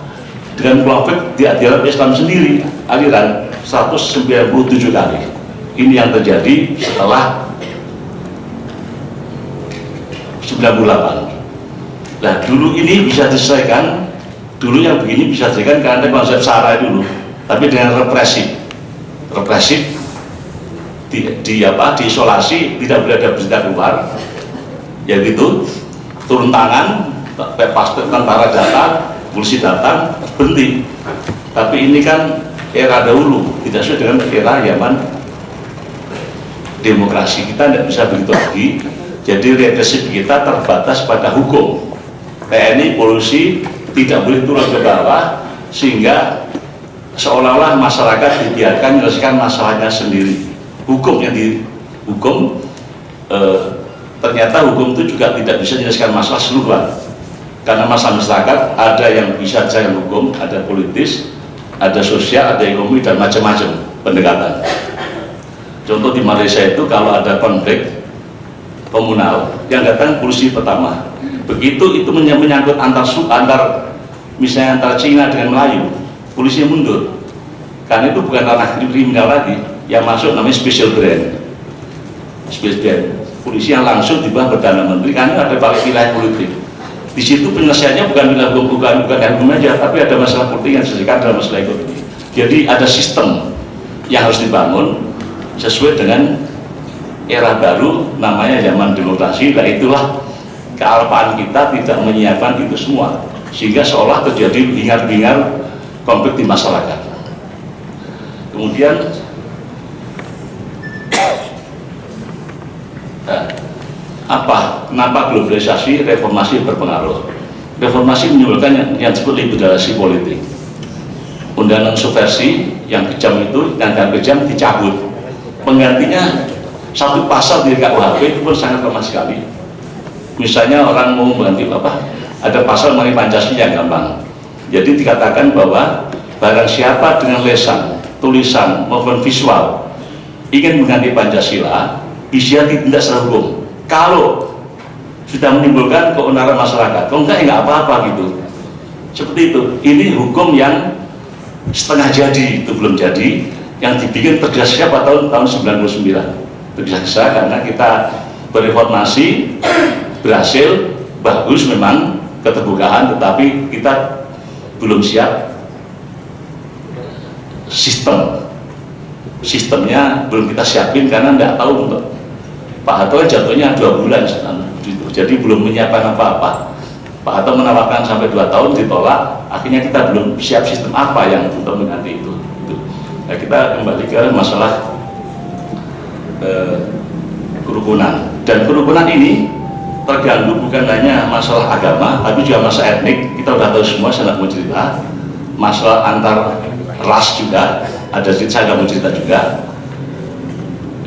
dengan konflik di aliran Islam sendiri, aliran 197 kali. Ini yang terjadi setelah 98. Nah, dulu ini bisa diselesaikan, dulu yang begini bisa diselesaikan karena konsep SARA dulu, tapi dengan represif diisolasi, tidak boleh ada berita keluar, ya gitu, turun tangan, pas tentara datang, polisi datang, berhenti. Tapi ini kan era dahulu, tidak sesuai dengan era zaman demokrasi. Kita tidak bisa begitu lagi. Jadi represif kita terbatas pada hukum. TNI, polisi tidak boleh turun ke bawah, sehingga seolah-olah masyarakat dibiarkan menyelesaikan masalahnya sendiri. Hukum ternyata hukum itu juga tidak bisa menyelesaikan masalah seluruhan, karena masalah masyarakat ada yang bisa jalan hukum, ada politis, ada sosial, ada ekonomi, dan macam-macam pendekatan. Contoh di Malaysia itu kalau ada konflik komunal, yang datang polisi pertama. Begitu itu menyangkut misalnya antar Cina dengan Melayu, polisi mundur, karena itu bukan ranah kriminal lagi. Yang masuk namanya special brand. Polisi yang langsung di bawah Perdana Menteri, karena ada wilayah politik. Di situ penyelesaiannya bukan wilayah hukum, bukan hukum aja, tapi ada masalah politik yang diselesaikan dalam masalah ekonomi. Jadi ada sistem yang harus dibangun sesuai dengan era baru, namanya zaman demokrasi. Dan itulah kealpaan kita tidak menyiapkan itu semua, sehingga seolah terjadi bingar-bingar konflik di masyarakat. Kemudian kenapa globalisasi reformasi berpengaruh? Reformasi menimbulkan yang disebut liberalisasi politik. Undang-undang subversi yang kejam itu, yang kejam dicabut, penggantinya satu pasal di KUHP itu pun sangat lemah sekali. Misalnya orang mau mengganti ada pasal mengenai Pancasila yang gampang. Jadi dikatakan bahwa barang siapa dengan lesan, tulisan maupun visual ingin mengganti Pancasila, bisa ditindak secara hukum kalau sudah menimbulkan keonaran masyarakat. Kalau enggak, apa-apa gitu. Seperti itu. Ini hukum yang setengah jadi, itu belum jadi, yang dibikin tergesa-gesa pada tahun 99. Tergesa-gesa karena kita bereformasi, berhasil, bagus memang keterbukaan, tetapi kita belum siap sistemnya belum kita siapin, karena tidak tahu. Untuk Pak Harto jatuhnya 2 bulan gitu. Jadi belum menyiapkan apa-apa. Pak Harto menawarkan sampai 2 tahun, ditolak. Akhirnya kita belum siap sistem apa yang untuk mengganti itu. Nah, kita kembali ke masalah kerukunan. Dan kerukunan ini terganggu bukan hanya masalah agama, tapi juga masalah etnik. Kita sudah tahu semua, saya tidak mau cerita. Masalah antar ras juga ada, saya nggak mau cerita juga,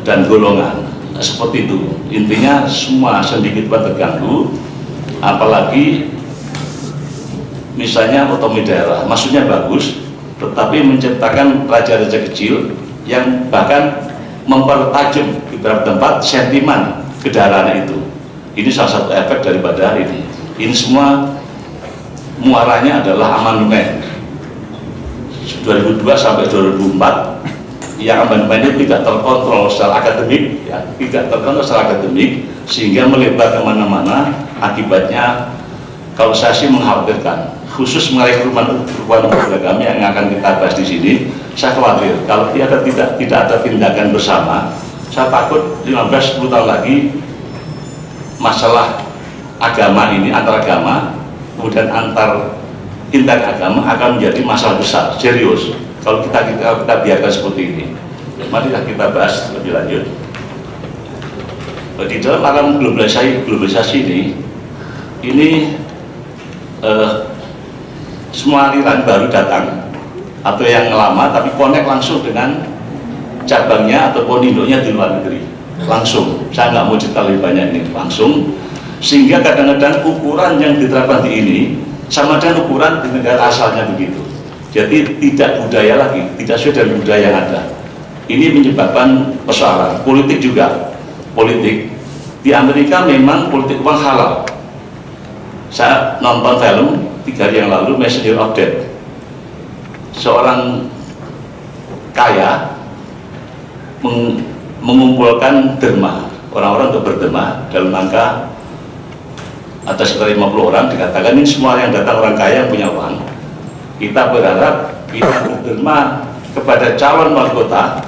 dan golongan seperti itu. Intinya semua sedikit terganggu, apalagi misalnya otonomi daerah, maksudnya bagus, tetapi menciptakan raja-raja kecil yang bahkan mempertajam di beberapa tempat sentimen kedaraan itu. Ini salah satu efek daripada ini. Ini semua muaranya adalah amandemen 2002 sampai 2004 yang amandemen itu tidak terkontrol secara akademik, ya, tidak terkontrol secara akademik sehingga melebar kemana-mana. Akibatnya kalau saya sih mengkhawatirkan, khusus mengenai perubahan beragama yang akan kita bahas di sini, saya khawatir kalau tidak ada tindakan bersama, saya takut 15-10 tahun lagi masalah agama ini, antar agama kemudian antar intan agama akan menjadi masalah besar, serius kalau kita biarkan seperti ini. Marilah kita bahas lebih lanjut. Di dalam alam globalisasi ini semua aliran baru datang atau yang lama tapi connect langsung dengan cabangnya ataupun induknya di luar negeri langsung. Saya nggak mau cerita lebih banyak ini, langsung, sehingga kadang-kadang ukuran yang diterapkan di ini sama dengan ukuran di negara asalnya begitu. Jadi tidak budaya lagi, tidak sesuai dengan budaya yang ada. Ini menyebabkan persoalan politik juga. Politik di Amerika memang politik uang halal. Saya nonton film 3 hari yang lalu, Messenger of Death. Seorang kaya mengumpulkan derma, orang-orang untuk berderma dalam rangka ada sekitar 50 orang, dikatakan ini semua yang datang orang kaya yang punya uang. Kita berharap kita berderma kepada calon wali kota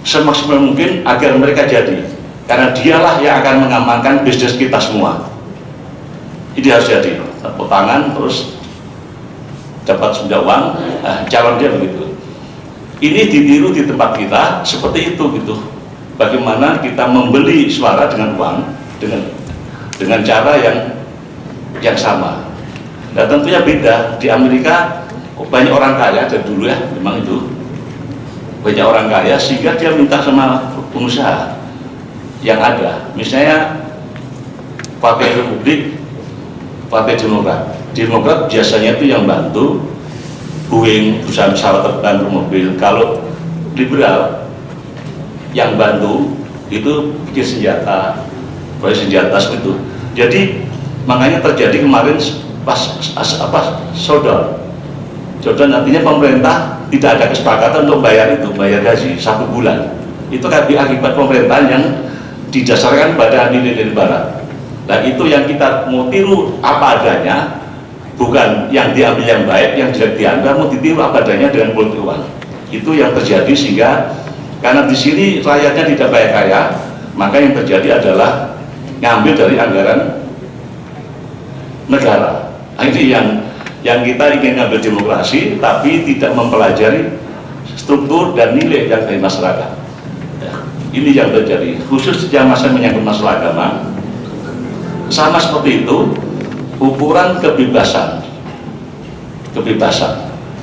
semaksimal mungkin agar mereka jadi, karena dialah yang akan mengamankan bisnis kita semua. Ini harus jadi, tepuk tangan terus dapat sumber uang, calon dia begitu. Ini ditiru di tempat kita seperti itu gitu. Bagaimana kita membeli suara dengan uang dengan cara yang sama. Nah tentunya beda. Di Amerika banyak orang kaya dari dulu ya, memang itu banyak orang kaya sehingga dia minta sama pengusaha yang ada. Misalnya Partai Republik, Partai Demokrat biasanya itu yang bantu Boeing, perusahaan pesawat terbang, mobil. Kalau liberal yang bantu itu bikin senjata, proyek senjata seperti itu. Jadi makanya terjadi kemarin shutdown. Shutdown artinya pemerintah tidak ada kesepakatan untuk bayar gaji 1 bulan. Itu akibat pemerintahan yang didasarkan pada nilai-nilai barat. Dan itu yang kita mau tiru apa adanya, bukan yang diambil yang baik, yang jelek diambil, mau ditiru apa adanya dengan politik uang. Itu yang terjadi sehingga karena di sini rakyatnya tidak kaya, maka yang terjadi adalah ngambil dari anggaran negara. Nah, ini yang kita ingin ngambil demokrasi, tapi tidak mempelajari struktur dan nilai yang dari masyarakat. Ya, ini yang terjadi, khusus yang menyangkut masalah agama. Sama seperti itu, ukuran kebebasan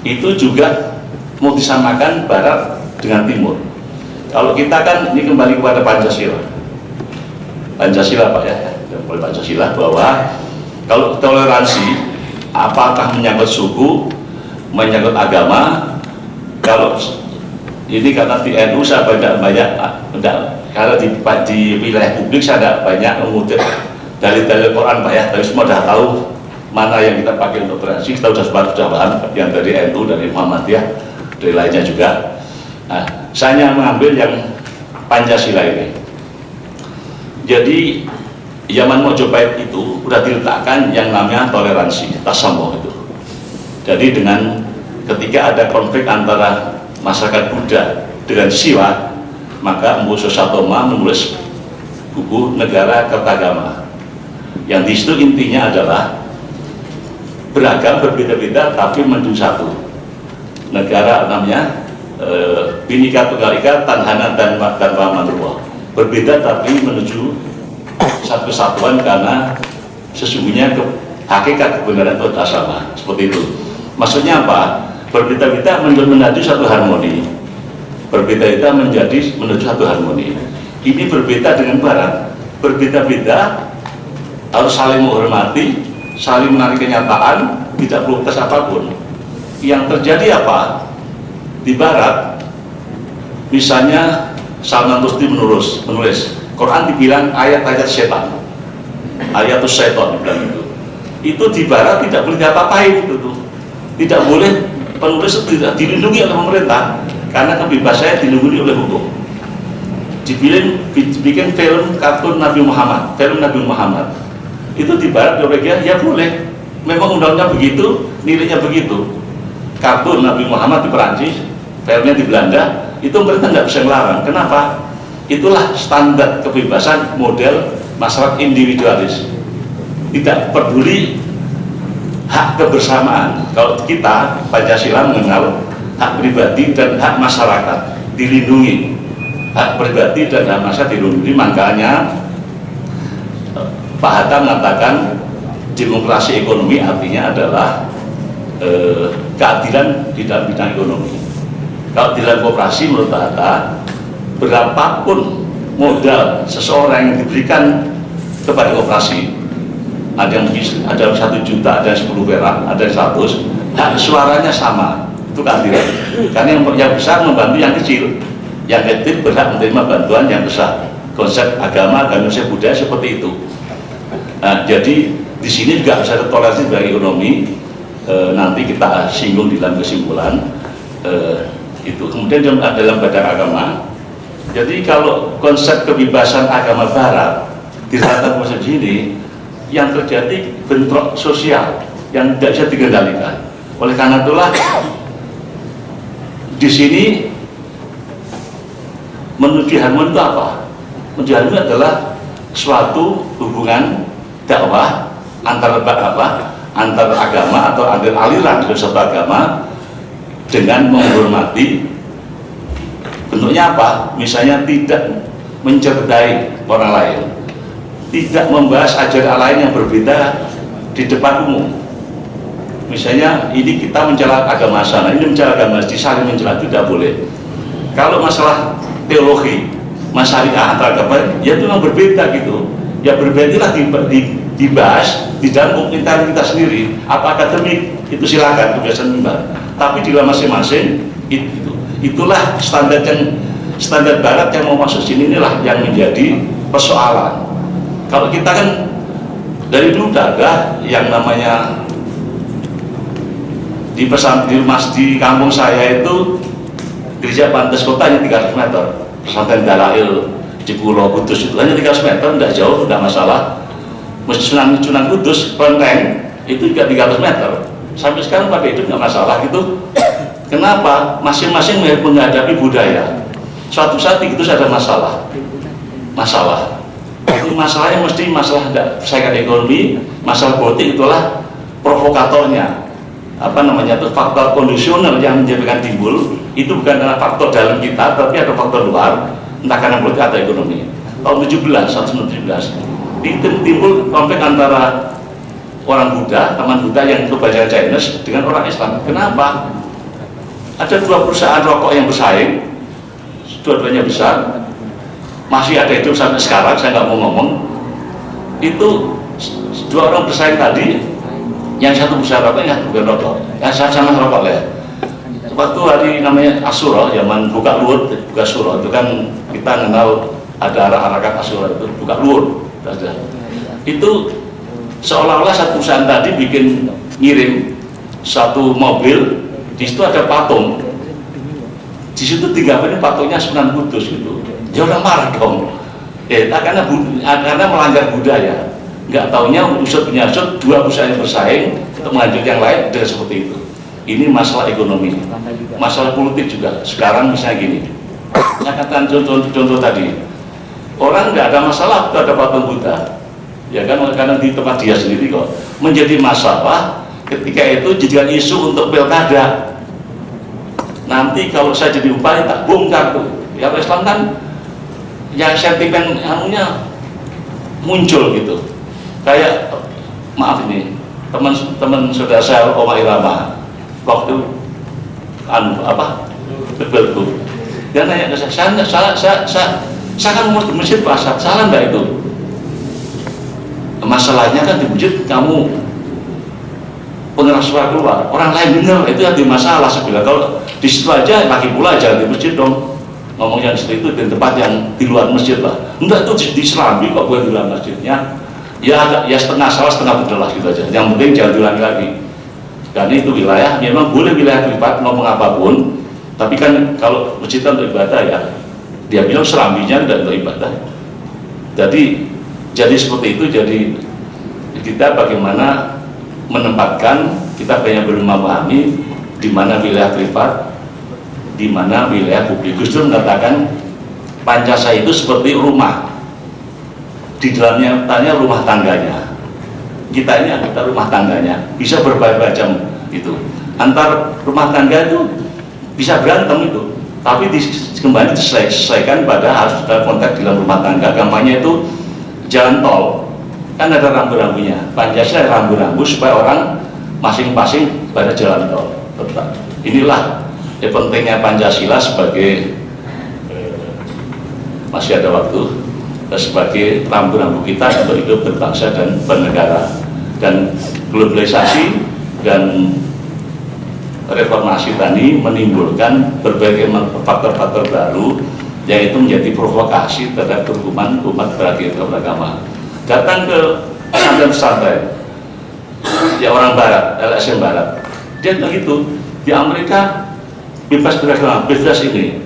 itu juga mau disamakan barat dengan timur. Kalau kita kan ini kembali kepada Pancasila Pak ya, Pancasila bahwa kalau toleransi apakah menyangkut suku, menyangkut agama, kalau ini karena di NU saya banyak karena di wilayah publik saya tidak banyak mengutip dalil-dalil Quran Pak ya, tapi semua sudah tahu mana yang kita pakai untuk toleransi. Kita sudah paham yang dari NU, dari Muhammadiyah, dari lainnya juga. Nah, saya hanya mengambil yang Pancasila ini. Jadi zaman Mojopahit itu sudah diletakkan yang namanya toleransi, tasamuh itu. Jadi dengan ketika ada konflik antara masyarakat Buddha dengan Siwa, maka Mpu Susatoma menulis buku Negara Kertagama. Yang di situ intinya adalah beragam, berbeda-beda tapi menuju satu. Negara namanya Bhinneka Tunggal Ika, Tanhana dan Mahamanruwa. Berbeda tapi menuju satu kesatuan karena sesungguhnya hakikat kebenaran itu sama. Seperti itu. Maksudnya apa? Berbeda-beda menuju satu harmoni. Berbeda-beda menuju satu harmoni. Ini berbeda dengan Barat. Berbeda-beda harus saling menghormati, saling menarik kenyataan, tidak protes apapun. Yang terjadi apa? Di Barat misalnya Salman Rushdie menulis Quran dibilang ayat-ayat setan, ayatus setan dibilang itu di barat tidak boleh diapa-apain gitu tuh. Tidak boleh, penulis itu tidak dilindungi oleh pemerintah karena kebebasannya dilindungi oleh hukum. Dibikin film kartun Nabi Muhammad, itu di barat Norwegia ya boleh, memang undangnya begitu, nilainya begitu. Kartun Nabi Muhammad di Perancis, filmnya di Belanda, itu pemerintah nggak bisa melarang. Kenapa? Itulah standar kebebasan model masyarakat individualis, tidak peduli hak kebersamaan. Kalau kita Pancasila mengenal hak pribadi dan hak masyarakat dilindungi, hak pribadi dan hak masyarakat dilindungi. Makanya Pak Hatta mengatakan demokrasi ekonomi artinya adalah keadilan di dalam bidang ekonomi. Kalau di dalam koperasi menurut Pak Hatta, berapapun modal seseorang yang diberikan kepada koperasi, ada yang 1 juta, ada yang 10 perak, ada yang 100, hak suaranya sama, itu keadilan. Karena yang besar membantu yang kecil, yang kecil berhak menerima bantuan yang besar. Konsep agama budaya seperti itu. Nah, jadi di sini juga bisa ada toleransi bagi ekonomi. Nanti kita singgung di dalam kesimpulan itu. Kemudian dalam badan agama, jadi kalau konsep kebebasan agama Barat dirata konsep ini, yang terjadi bentrok sosial yang tidak bisa dikendalikan. Oleh karena itulah di sini menuju harmoni itu apa? Menuju harmoni adalah suatu hubungan dakwah antar agama atau antar aliran dari suatu agama dengan menghormati. Bentuknya apa? Misalnya tidak mencerdai orang lain, tidak membahas ajaran lain yang berbeda di depan umum. Misalnya ini kita mencela agama sana, ini mencela agama sini, saling mencela, tidak boleh. Kalau masalah teologi, masyariah antar agama, ya itu memang berbeda gitu. Ya berbeda dibahas di dalam komunitas kita sendiri. Apa akademik itu silakan, kebiasaan membahas. Tapi di dalam masing-masing itulah standar Barat yang mau masuk sini, inilah yang menjadi persoalan. Kalau kita kan dari dulu ada yang namanya di kampung saya itu gereja Pantes Kota hanya 300 meter, pesantren Dalail Cipulo Kudus itu hanya 300 meter, tidak jauh, tidak masalah. Masjid Sunan Kudus Klenteng itu juga 300 meter, sampai sekarang pada itu nggak masalah gitu. Kenapa? Masing-masing menghadapi budaya. Suatu saat itu ada masalah. Ini masalahnya mesti masalah persaingan ekonomi, masalah politik, itulah provokatornya. Itu faktor kondisional yang menyebabkan timbul. Itu bukan karena faktor dalam kita, tapi ada faktor luar, entah karena politik atau ekonomi. Tahun 1917 timbul konflik antara orang Buddha, teman Buddha yang kebanyakan Chinese dengan orang Islam. Kenapa? Ada 2 perusahaan rokok yang bersaing, dua-duanya besar, masih ada itu sampai sekarang, saya nggak mau ngomong. Itu 2 orang bersaing tadi, yang satu perusahaan rokok, yang bukan rokok, yang sama rokok ya. Waktu hari namanya Asyura, zaman buka luhur, buka Asyura itu kan kita kenal ada arah-arahkan Asyura itu buka luhur. Itu seolah-olah satu perusahaan tadi ngirim satu mobil. Di situ ada patung, di situ digambarin patungnya Sunan Kudus gitu. Ya orang marah dong, karena melanggar budaya. Nggak taunya usut penyasut 2 perusahaan yang bersaing untuk melanjut yang lain dengan seperti itu. Ini masalah ekonomi, masalah politik juga. Sekarang misalnya gini, saya katakan contoh tadi, orang nggak ada masalah kalau ada patung Buddha, ya kan? Karena di tempat dia sendiri kok menjadi masalah. Ketika itu jadikan isu untuk pilkada. Nanti kalau saya jadi bupati tak bongkar tuh. Ya Islam kan yang sentimen anunya muncul gitu. Kayak maaf ini teman saudara saya Oma Irama waktu berbelku. Dia nanya ke saya kan mau di masjid Pak Asad, salah nggak itu? Masalahnya kan di masjid kamu pengeras suara keluar, orang lain dengar, itu yang masalah sebenarnya. Kalau di situ aja lagi pula jangan di masjid dong. ngomong yang seperti itu di tempat yang di luar masjid lah. Enggak, itu di Serambi kok, bukan di luar masjidnya. Ya setengah salah setengah betul lah gitu aja. Yang penting jangan diulangi lagi. Karena itu wilayah, memang boleh wilayah privat ngomong apapun, tapi kan kalau masjid kan untuk ibadah ya, dia bilang Serambinya tidak untuk ibadah. Jadi seperti itu. Jadi kita bagaimana menempatkan, kita banyak belum memahami di mana wilayah privat, di mana wilayah publik. Gus Dur mengatakan Pancasila itu seperti rumah, di dalamnya tanya rumah tangganya. Kita ini ada rumah tangganya, bisa berbagai macam itu. Antar rumah tangga itu bisa berantem itu, tapi kembali diselesaikan pada harus dalam konteks dalam rumah tangga. Gampangnya itu jalan tol, kan ada rambu-rambunya. Pancasila rambu-rambu supaya orang masing-masing pada jalan tol. Tetap. Inilah pentingnya Pancasila sebagai masih ada waktu, sebagai rambu-rambu kita untuk hidup berbangsa dan bernegara. Dan globalisasi dan reformasi tadi menimbulkan berbagai faktor-faktor baru, yaitu menjadi provokasi terhadap kerukuman umat beragama. Datang ke pesantren ya orang Barat, LSM Barat, dia bilang gitu, di Amerika bebas beragama, bebas ini.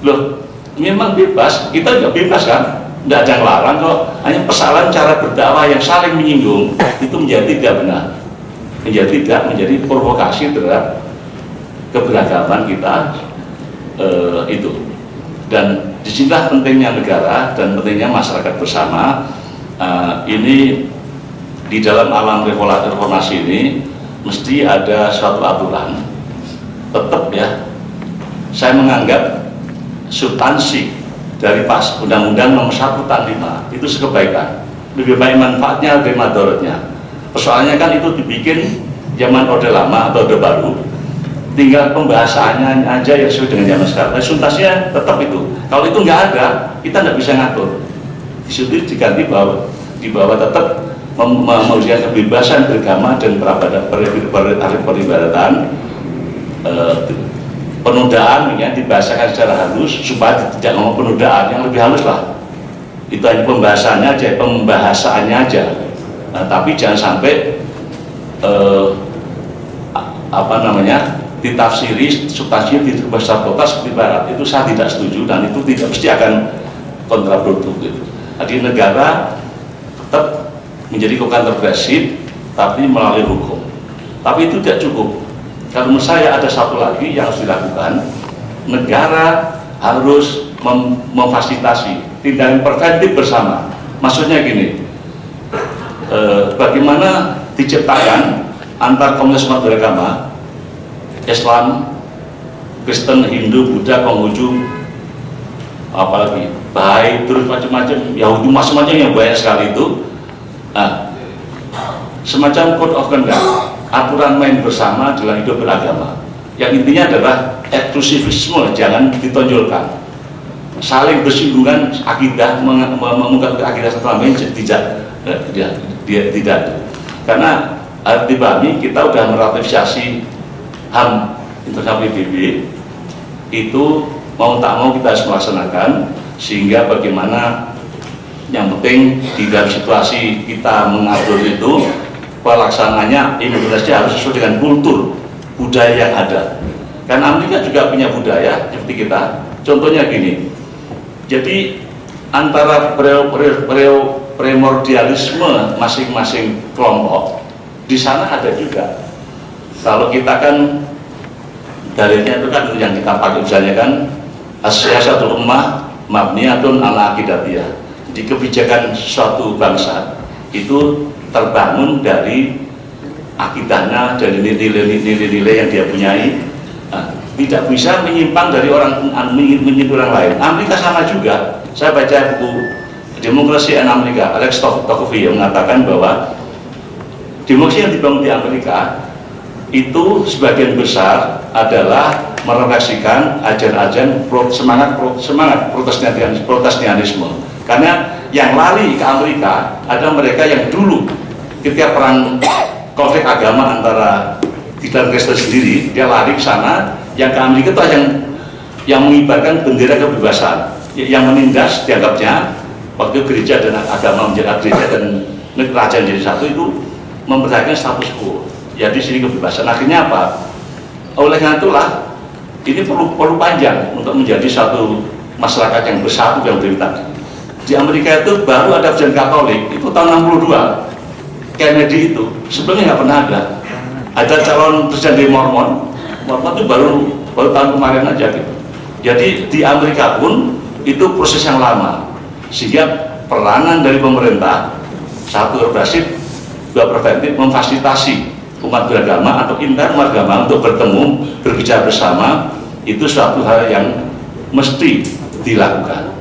Loh, memang bebas, kita juga bebas kan? Tidak ada yang larang kok, hanya persoalan cara berdakwah yang saling menyinggung itu menjadi tidak benar, menjadi provokasi terhadap keberagaman kita itu. Dan disinilah pentingnya negara dan pentingnya masyarakat bersama. Ini di dalam alam reformasi ini mesti ada suatu aturan. Tetap ya, saya menganggap substansi dari pas Undang-Undang Nomor 1 Tahun 5 itu sekebaikan, lebih baik manfaatnya dari madorotnya. Persoalannya kan itu dibikin zaman Orde Lama atau Orde Baru, tinggal pembahasannya aja yang sesuai dengan zaman sekarang. Tapi substansinya tetap itu. Kalau itu nggak ada, kita nggak bisa ngatur. Di situ diganti di bawah tetap memberikan kebebasan beragama dan peribadatan. Penundaan ya dibahasakan secara halus supaya tidak ngomong penundaan, yang lebih halus lah. Itu hanya pembahasannya aja. Nah, tapi jangan sampai ditafsiri substansinya dirubah secara total seperti Barat. Itu saya tidak setuju dan itu tidak pasti akan kontraproduktif. Jadi negara tetap menjadi kekuatan represif tapi melalui hukum. Tapi itu tidak cukup. Kalau menurut saya ada satu lagi yang harus dilakukan, negara harus memfasilitasi tindakan preventif bersama. Maksudnya gini, bagaimana diciptakan antar komunitas umat beragama, Islam, Kristen, Hindu, Buddha, Konghucu, apalagi Bahai, terus macam-macam, Yahudi, macam-macam yang banyak sekali itu. Nah, semacam code of conduct, aturan main bersama dalam hidup beragama, yang intinya adalah eksklusivisme jangan ditonjolkan, saling bersinggungan akidah, mengungkapkan akidah satu lain tidak, karena harus dipahami kita sudah meratifikasi HAM internasional PBB itu mau tak mau kita harus melaksanakan, sehingga bagaimana yang penting di dalam situasi kita mengatur itu pelaksananya Indonesia harus sesuai dengan kultur budaya yang ada. Karena Amerika juga punya budaya seperti kita. Contohnya gini, jadi antara primordialisme masing-masing kelompok di sana ada juga. Kalau kita kan dalilnya itu kan yang kita pakai misalnya kan as-siyasatul ummah mabniyatun ala aqidatiyah. Di kebijakan suatu bangsa itu terbangun dari akidahnya, dari nilai-nilai yang dia punyai. Nah, tidak bisa menyimpang dari menyimpang orang lain. Amerika sama juga. Saya baca buku Demokrasi in Amerika, Alex Tocqueville yang mengatakan bahwa demokrasi yang dibangun di Amerika itu sebagian besar adalah merefleksikan ajaran-ajaran semangat protestanianisme. Karena yang lari ke Amerika ada mereka yang dulu ketika perang konflik agama antara di dalam Kristen sendiri, dia lari ke sana. Yang ke Amerika itu yang yang mengibarkan bendera kebebasan, yang menindas dianggapnya waktu gereja dan agama menjadi gereja dan kerajaan jadi satu itu mempertahankan status quo. Jadi sini kebebasan. Akhirnya apa? Oleh karena itulah ini perlu panjang untuk menjadi satu masyarakat yang bersatu yang beriman. Di Amerika itu baru ada presiden Katolik itu tahun 62. Kennedy itu sebelumnya nggak pernah ada. Ada calon presiden dari Mormon itu baru tahun kemarin aja gitu. Jadi di Amerika pun itu proses yang lama, sehingga peranan dari pemerintah satu represif, dua preventif memfasilitasi umat beragama atau inter umat beragama untuk bertemu berbicara bersama itu suatu hal yang mesti dilakukan.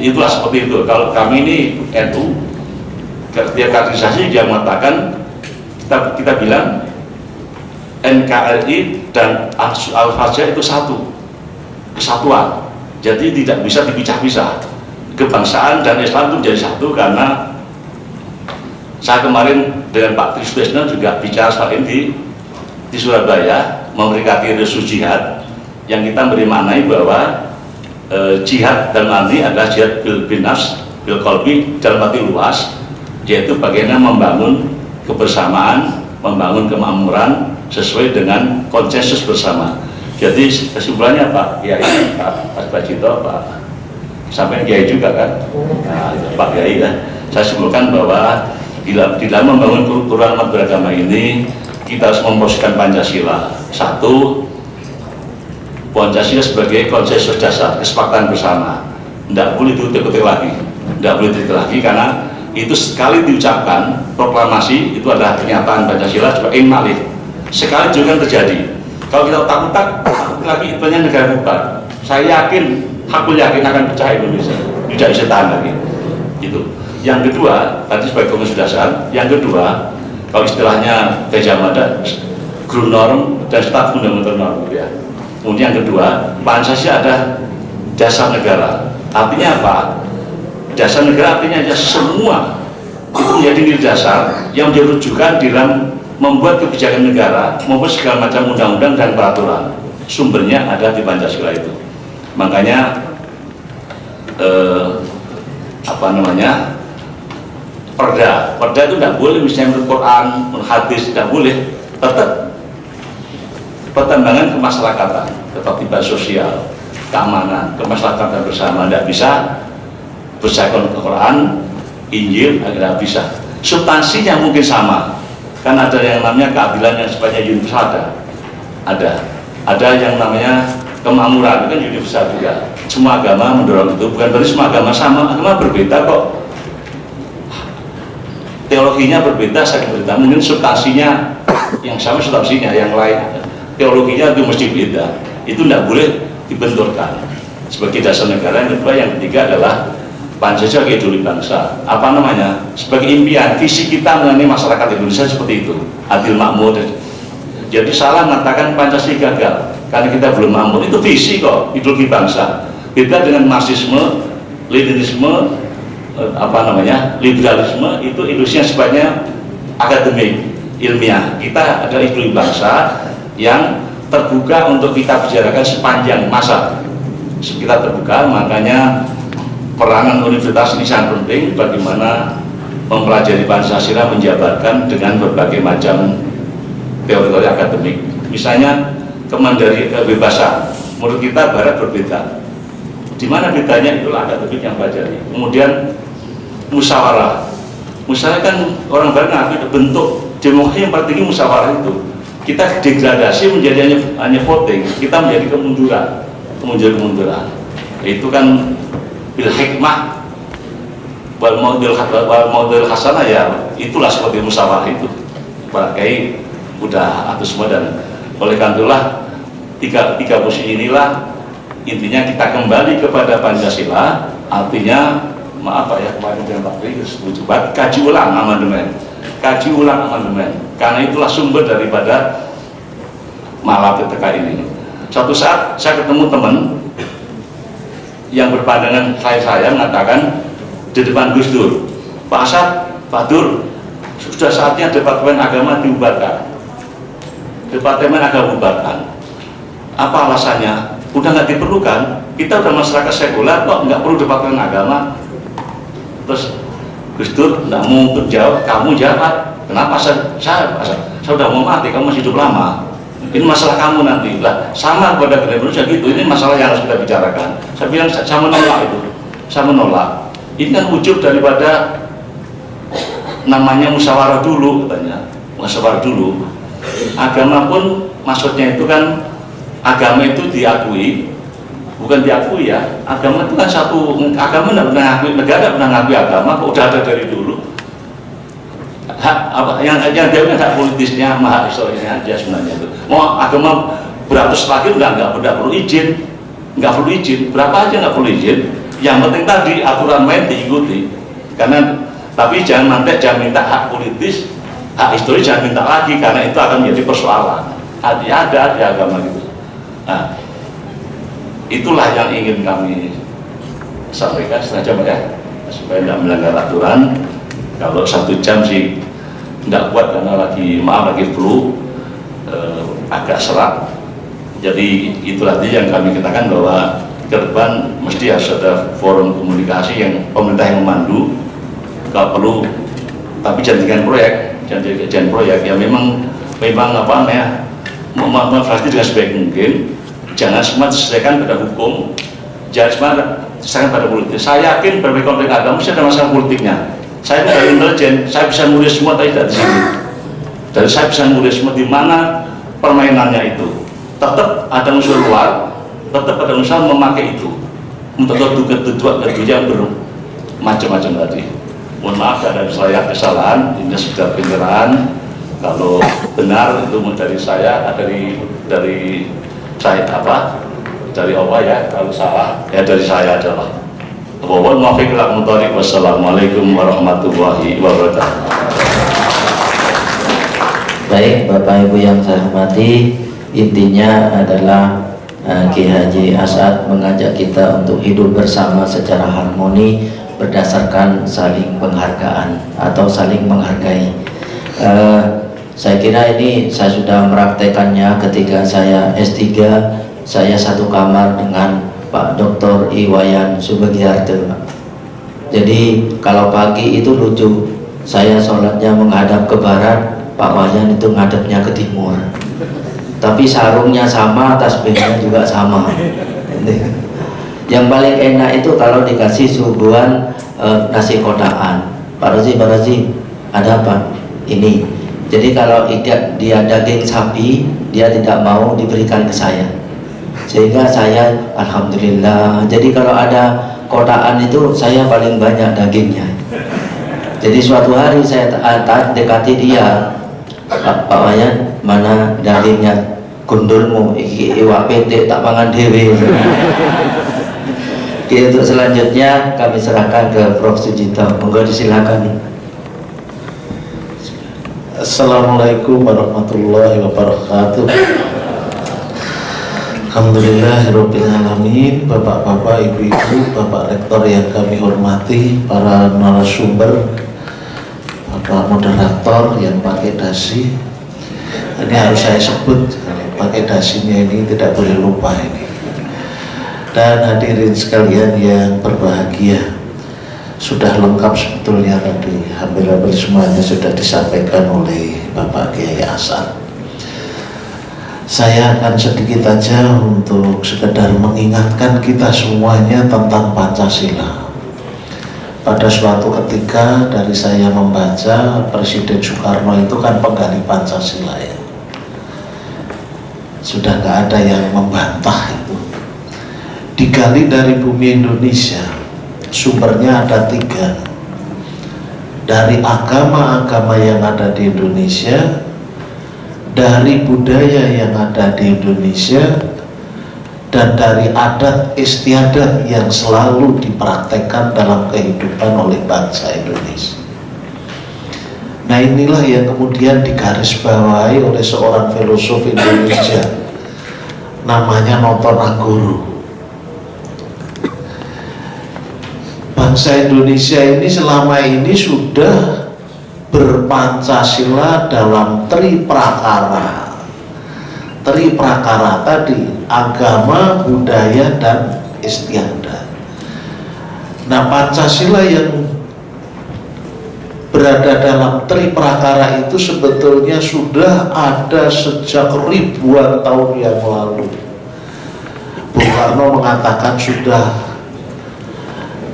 Itulah seperti itu. Kalau kami ini NU ketika kaderisasi dia mengatakan kita bilang NKRI dan Al-Fajr itu satu kesatuan, jadi tidak bisa dipisah-pisah. Kebangsaan dan Islam itu menjadi satu karena saya kemarin dengan Pak Trisbesna juga bicara soal ini di Surabaya memperingati Resu Jihad yang kita beri maknai bahwa jihad dalam arti adalah jihad bil nafs bil qalbi dalam arti luas, yaitu bagaimana membangun kebersamaan, membangun kemakmuran sesuai dengan konsensus bersama. Jadi kesimpulannya Pak Kiai, Pak Cito, Pak sampai Kiai juga kan, nah, Pak Kiai ya, saya simpulkan bahwa di dalam membangun kerukunan umat beragama ini kita harus memposisikan Pancasila. Satu, Pancasila sebagai konsensus dasar kesepakatan bersama, tidak boleh diutik-utik lagi, tidak boleh diutik lagi karena itu sekali diucapkan proklamasi itu adalah kenyataan Pancasila sebagai malih. Sekali juga terjadi. Kalau kita takut lagi itu hanya negara bubar. Saya yakin, aku yakin akan pecah Indonesia, tidak bisa tahan lagi. Itu. Yang kedua, tadi sebagai konsensus dasar. Yang kedua, kalau istilahnya Gajah Mada, ground norm dan staf fundamental norm, ya. Kemudian yang kedua, Pancasila ada dasar negara. Artinya apa? Dasar negara artinya semua itu menjadi nilai dasar yang menjadi rujukan di dalam membuat kebijakan negara, membuat segala macam undang-undang dan peraturan. Sumbernya ada di Pancasila itu. Makanya perda itu tidak boleh misalnya menurut Quran, menurut hadis, tidak boleh. Tetap pertimbangan kemasyarakatan, ketertiban sosial, keamanan, kemasyarakatan bersama, tidak bisa berdasarkan Quran, Injil, tidak bisa. Substansinya mungkin sama, kan ada yang namanya keadilan yang sifatnya universal, ada yang namanya kemakmuran, kan universal juga. Semua agama mendorong itu, bukan berarti semua agama sama, agama berbeda kok. Teologinya berbeda, saya berbeda, mungkin substansinya yang sama, substansinya yang lain, teologinya itu mesti beda. Itu tidak boleh dibenturkan sebagai dasar negara. Yang kedua, yang ketiga adalah Pancasila sebagai ideologi bangsa. Apa namanya? Sebagai impian, visi kita mengenai masyarakat Indonesia seperti itu, adil makmur. Jadi salah mengatakan Pancasila gagal karena kita belum makmur. Itu visi kok, ideologi bangsa. Beda dengan Marxisme, Leninisme, liberalisme, itu Indonesia sebenarnya akademik, ilmiah. Kita adalah ideologi bangsa yang terbuka untuk kita bicarakan sepanjang masa. Kita terbuka, makanya peranan universitas ini sangat penting bagaimana mempelajari Pancasila menjabarkan dengan berbagai macam teori-teori akademik. Misalnya kemandiri kebebasan, menurut kita Barat berbeda. Di mana bedanya itulah akademik yang pelajari. Kemudian musyawarah kan orang Barat ngaku bentuk demokrasi yang paling tinggi musyawarah itu. Kita degradasi menjadi hanya voting, kita menjadi kemunduran. Itu kan bil hikmah wal maudil hasanah, ya itulah seperti musyawarah itu. Pak Kiai udah atur semua, dan oleh karena itulah tiga posisi inilah intinya kita kembali kepada Pancasila. Artinya kemarin dengan Pak Kiai setuju banget, kaji ulang amandemen, karena itulah sumber daripada malapetaka ini. Suatu saat saya ketemu teman yang berpandangan saya mengatakan di depan Gus Dur, Pak Asad, Pak Dur, sudah saatnya Departemen Agama dibubarkan. Departemen Agama dibubarkan. Apa alasannya? udah nggak diperlukan, kita udah masyarakat sekuler kok, nggak perlu debat dengan agama. Terus Gus Dur nggak mau jawab, kamu jawab, kenapa saya udah mau mati, kamu masih hidup lama, ini masalah kamu nanti lah. Sama kepada Indonesia gitu, ini masalah yang harus kita bicarakan. Saya bilang saya menolak itu, saya menolak. Ini kan wujud daripada namanya musyawarah dulu, katanya musyawarah dulu. Agama pun maksudnya itu kan, agama itu diakui, bukan diakui ya. Agama itu kan satu, agama tidak pernah ngakui, negara tidak pernah ngakui agama, kok udah ada dari dulu. Hak apa yang dia kan hak politisnya, hak historisnya aja sebenarnya itu. Mau agama beratus lagi nggak perlu izin, nggak perlu izin, berapa aja nggak perlu izin. Yang penting tadi aturan main diikuti. Karena tapi jangan minta hak politis, hak historis jangan minta lagi, karena itu akan menjadi persoalan. Ada di agama gitu. Nah, itulah yang ingin kami sampaikan sengaja ya, supaya tidak melanggar aturan. Kalau 1 jam sih tidak kuat karena lagi flu, agak serak. Jadi itu tadi yang kami katakan bahwa ke depan mesti harus ada forum komunikasi yang pemerintah yang memandu. Kalau perlu, tapi jangan jadikan proyek yang memang apa namanya, memfasilitasi dengan sebaik mungkin. Jangan semua diselesaikan pada hukum, jangan semua diselesaikan pada politik. Saya yakin berbagai konflik agama mesti ada masalah politiknya. Saya dari intelijen, saya bisa nulis semua tapi tidak di sini. Dan saya bisa nulis semua di mana permainannya itu. Tetap ada unsur luar, tetap ada unsur memakai itu untuk kedua yang bermacam-macam tadi. Mohon maaf ada saya kesalahan, ini sudah penyerahan. Kalau benar itu dari saya, dari saya apa? Dari Allah ya. Kalau salah ya dari saya adalah. Wassalamualaikum warahmatullahi wabarakatuh. Baik, Bapak Ibu yang saya hormati, intinya adalah Ki Haji As'ad mengajak kita untuk hidup bersama secara harmoni berdasarkan saling penghargaan atau saling menghargai. Saya kira ini saya sudah meraktekannya ketika saya S3. Saya satu kamar dengan Pak Dr. Iwayan Subagiarto. Jadi kalau pagi itu lucu, saya sholatnya menghadap ke barat, Pak Wayan itu ngadepnya ke timur. Tapi sarungnya sama, tasbihnya juga sama. Yang paling enak itu kalau dikasih suguhan nasi kotaan. Pak Rozi, ada apa? Ini. Jadi kalau dia daging sapi, dia tidak mau diberikan ke saya. Sehingga saya alhamdulillah. Jadi kalau ada kotaan itu saya paling banyak dagingnya. Jadi suatu hari saya dekati dia, Pak Wayan, mana dagingnya? Gundulmu iki iwak petik tak pangan dewe. Oke, untuk selanjutnya kami serahkan ke Prof. Sujito. Monggo disilakan. Assalamualaikum warahmatullahi wabarakatuh. Alhamdulillahirabbil alamin. Bapak-bapak, ibu-ibu, Bapak Rektor yang kami hormati, para narasumber, Bapak moderator yang pakai dasi. Ini harus saya sebut, pakai dasinya ini tidak boleh lupa ini. Dan hadirin sekalian yang berbahagia, sudah lengkap sebetulnya tadi, hampir-hampir semuanya sudah disampaikan oleh Bapak Kiai As'ad. Saya akan sedikit aja untuk sekedar mengingatkan kita semuanya tentang Pancasila. Pada suatu ketika dari saya membaca, Presiden Soekarno itu kan penggali Pancasila ya. Sudah nggak ada yang membantah itu. Digali dari bumi Indonesia, sumbernya ada 3. Dari agama-agama yang ada di Indonesia, dari budaya yang ada di Indonesia, dan dari adat istiadat yang selalu dipraktekkan dalam kehidupan oleh bangsa Indonesia. Nah, inilah yang kemudian digarisbawahi oleh seorang filosof Indonesia namanya Noto Nagoro. Bangsa Indonesia ini selama ini sudah berpancasila dalam triprakara. tri prakara tadi, agama, budaya, dan istiadat. Nah, Pancasila yang berada dalam tri prakara itu sebetulnya sudah ada sejak ribuan tahun yang lalu. Bung Karno mengatakan sudah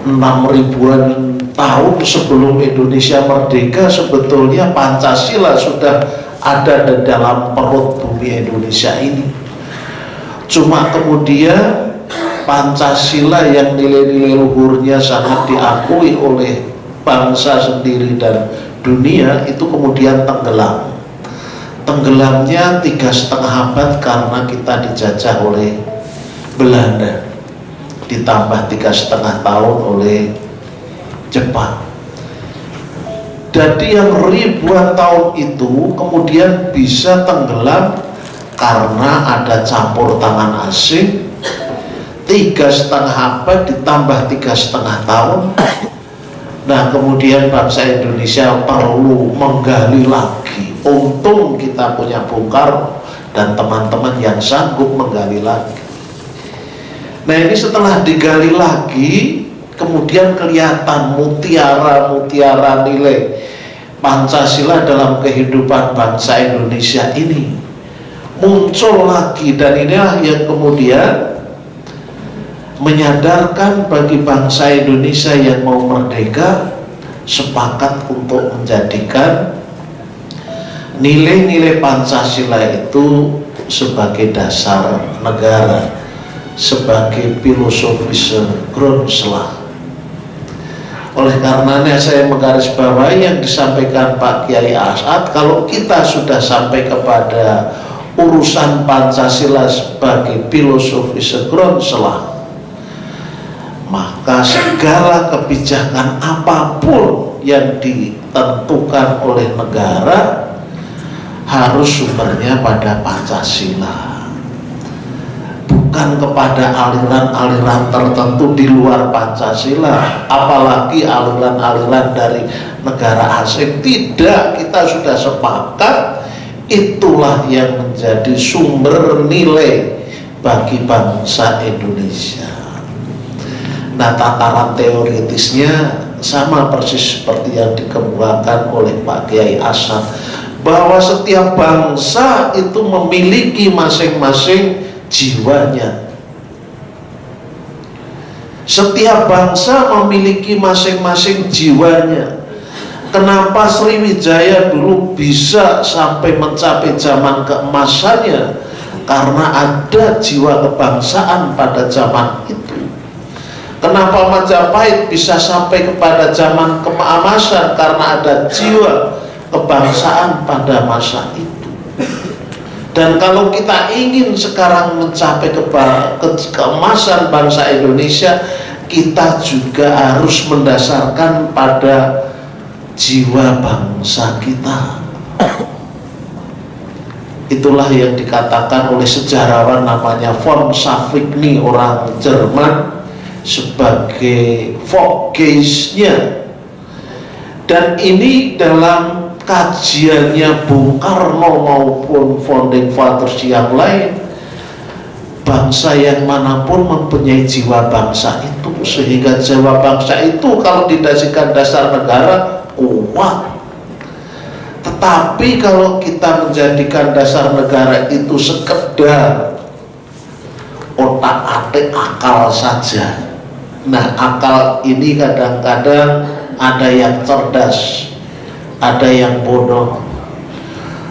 6.000-an tahun sebelum Indonesia merdeka sebetulnya Pancasila sudah ada di dalam perut bumi Indonesia ini. Cuma kemudian Pancasila yang nilai-nilai luhurnya sangat diakui oleh bangsa sendiri dan dunia itu kemudian tenggelam. Tenggelamnya 3,5 abad karena kita dijajah oleh Belanda, ditambah 3,5 tahun oleh Jepang. Jadi yang ribuan tahun itu kemudian bisa tenggelam karena ada campur tangan asing. 3,5 abad ditambah 3,5 tahun. Nah, kemudian bangsa Indonesia perlu menggali lagi. Untung kita punya Bung Karno dan teman-teman yang sanggup menggali lagi. Nah, ini setelah digali lagi, kemudian kelihatan mutiara-mutiara nilai Pancasila dalam kehidupan bangsa Indonesia ini muncul lagi, dan inilah yang kemudian menyadarkan bagi bangsa Indonesia yang mau merdeka sepakat untuk menjadikan nilai-nilai Pancasila itu sebagai dasar negara, sebagai filosofis Grundslag. Oleh karenanya saya menggarisbawahi yang disampaikan Pak Kiai As'ad, kalau kita sudah sampai kepada urusan Pancasila sebagai filosofis Grundslag, maka segala kebijakan apapun yang ditentukan oleh negara harus sumbernya pada Pancasila, bukan kepada aliran-aliran tertentu di luar Pancasila, apalagi aliran-aliran dari negara asing. Tidak, kita sudah sepakat itulah yang menjadi sumber nilai bagi bangsa Indonesia. Nah, tataran teoritisnya sama persis seperti yang dikemukakan oleh Pak Kiai As'ad, bahwa setiap bangsa itu memiliki masing-masing jiwanya. Setiap bangsa memiliki masing-masing jiwanya. Kenapa Sriwijaya dulu bisa sampai mencapai zaman keemasannya? Karena ada jiwa kebangsaan pada zaman itu. Kenapa Majapahit bisa sampai kepada zaman keemasan? Karena ada jiwa kebangsaan pada masa itu. Dan kalau kita ingin sekarang mencapai keemasan bangsa Indonesia, kita juga harus mendasarkan pada jiwa bangsa kita. Itulah yang dikatakan oleh sejarawan namanya von Savigny, orang Jerman, sebagai Volksgeist-nya. Dan ini dalam kajiannya Bung Karno maupun Founding Fathers yang lain, bangsa yang manapun mempunyai jiwa bangsa itu, sehingga jiwa bangsa itu kalau didasarkan dasar negara kuat. Tetapi kalau kita menjadikan dasar negara itu sekedar otak-atik akal saja, nah akal ini kadang-kadang ada yang cerdas, ada yang bodoh.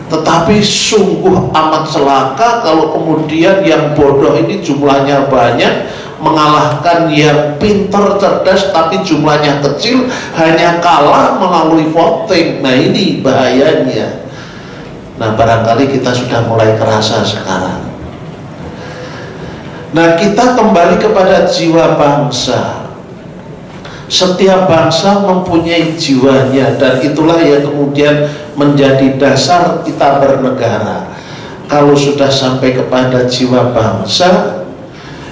Tetapi sungguh amat celaka kalau kemudian yang bodoh ini jumlahnya banyak mengalahkan yang pintar cerdas tapi jumlahnya kecil, hanya kalah melalui voting. Nah, ini bahayanya. Nah, barangkali kita sudah mulai kerasa sekarang. Nah, kita kembali kepada jiwa bangsa. Setiap bangsa mempunyai jiwanya, dan itulah yang kemudian menjadi dasar kita bernegara. Kalau sudah sampai kepada jiwa bangsa,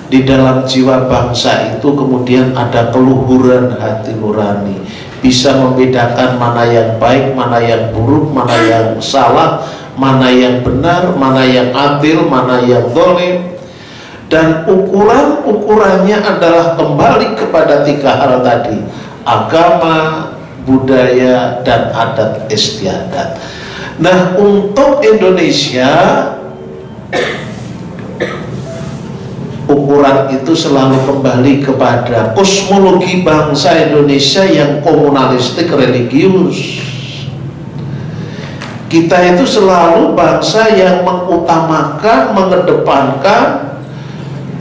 di dalam jiwa bangsa itu kemudian ada keluhuran hati nurani, bisa membedakan mana yang baik, mana yang buruk, mana yang salah, mana yang benar, mana yang adil, mana yang zalim. Dan ukurannya adalah kembali kepada 3 hal tadi: agama, budaya, dan adat istiadat. Nah, untuk Indonesia, ukuran itu selalu kembali kepada kosmologi bangsa Indonesia yang komunalistik religius. Kita itu selalu bangsa yang mengutamakan, mengedepankan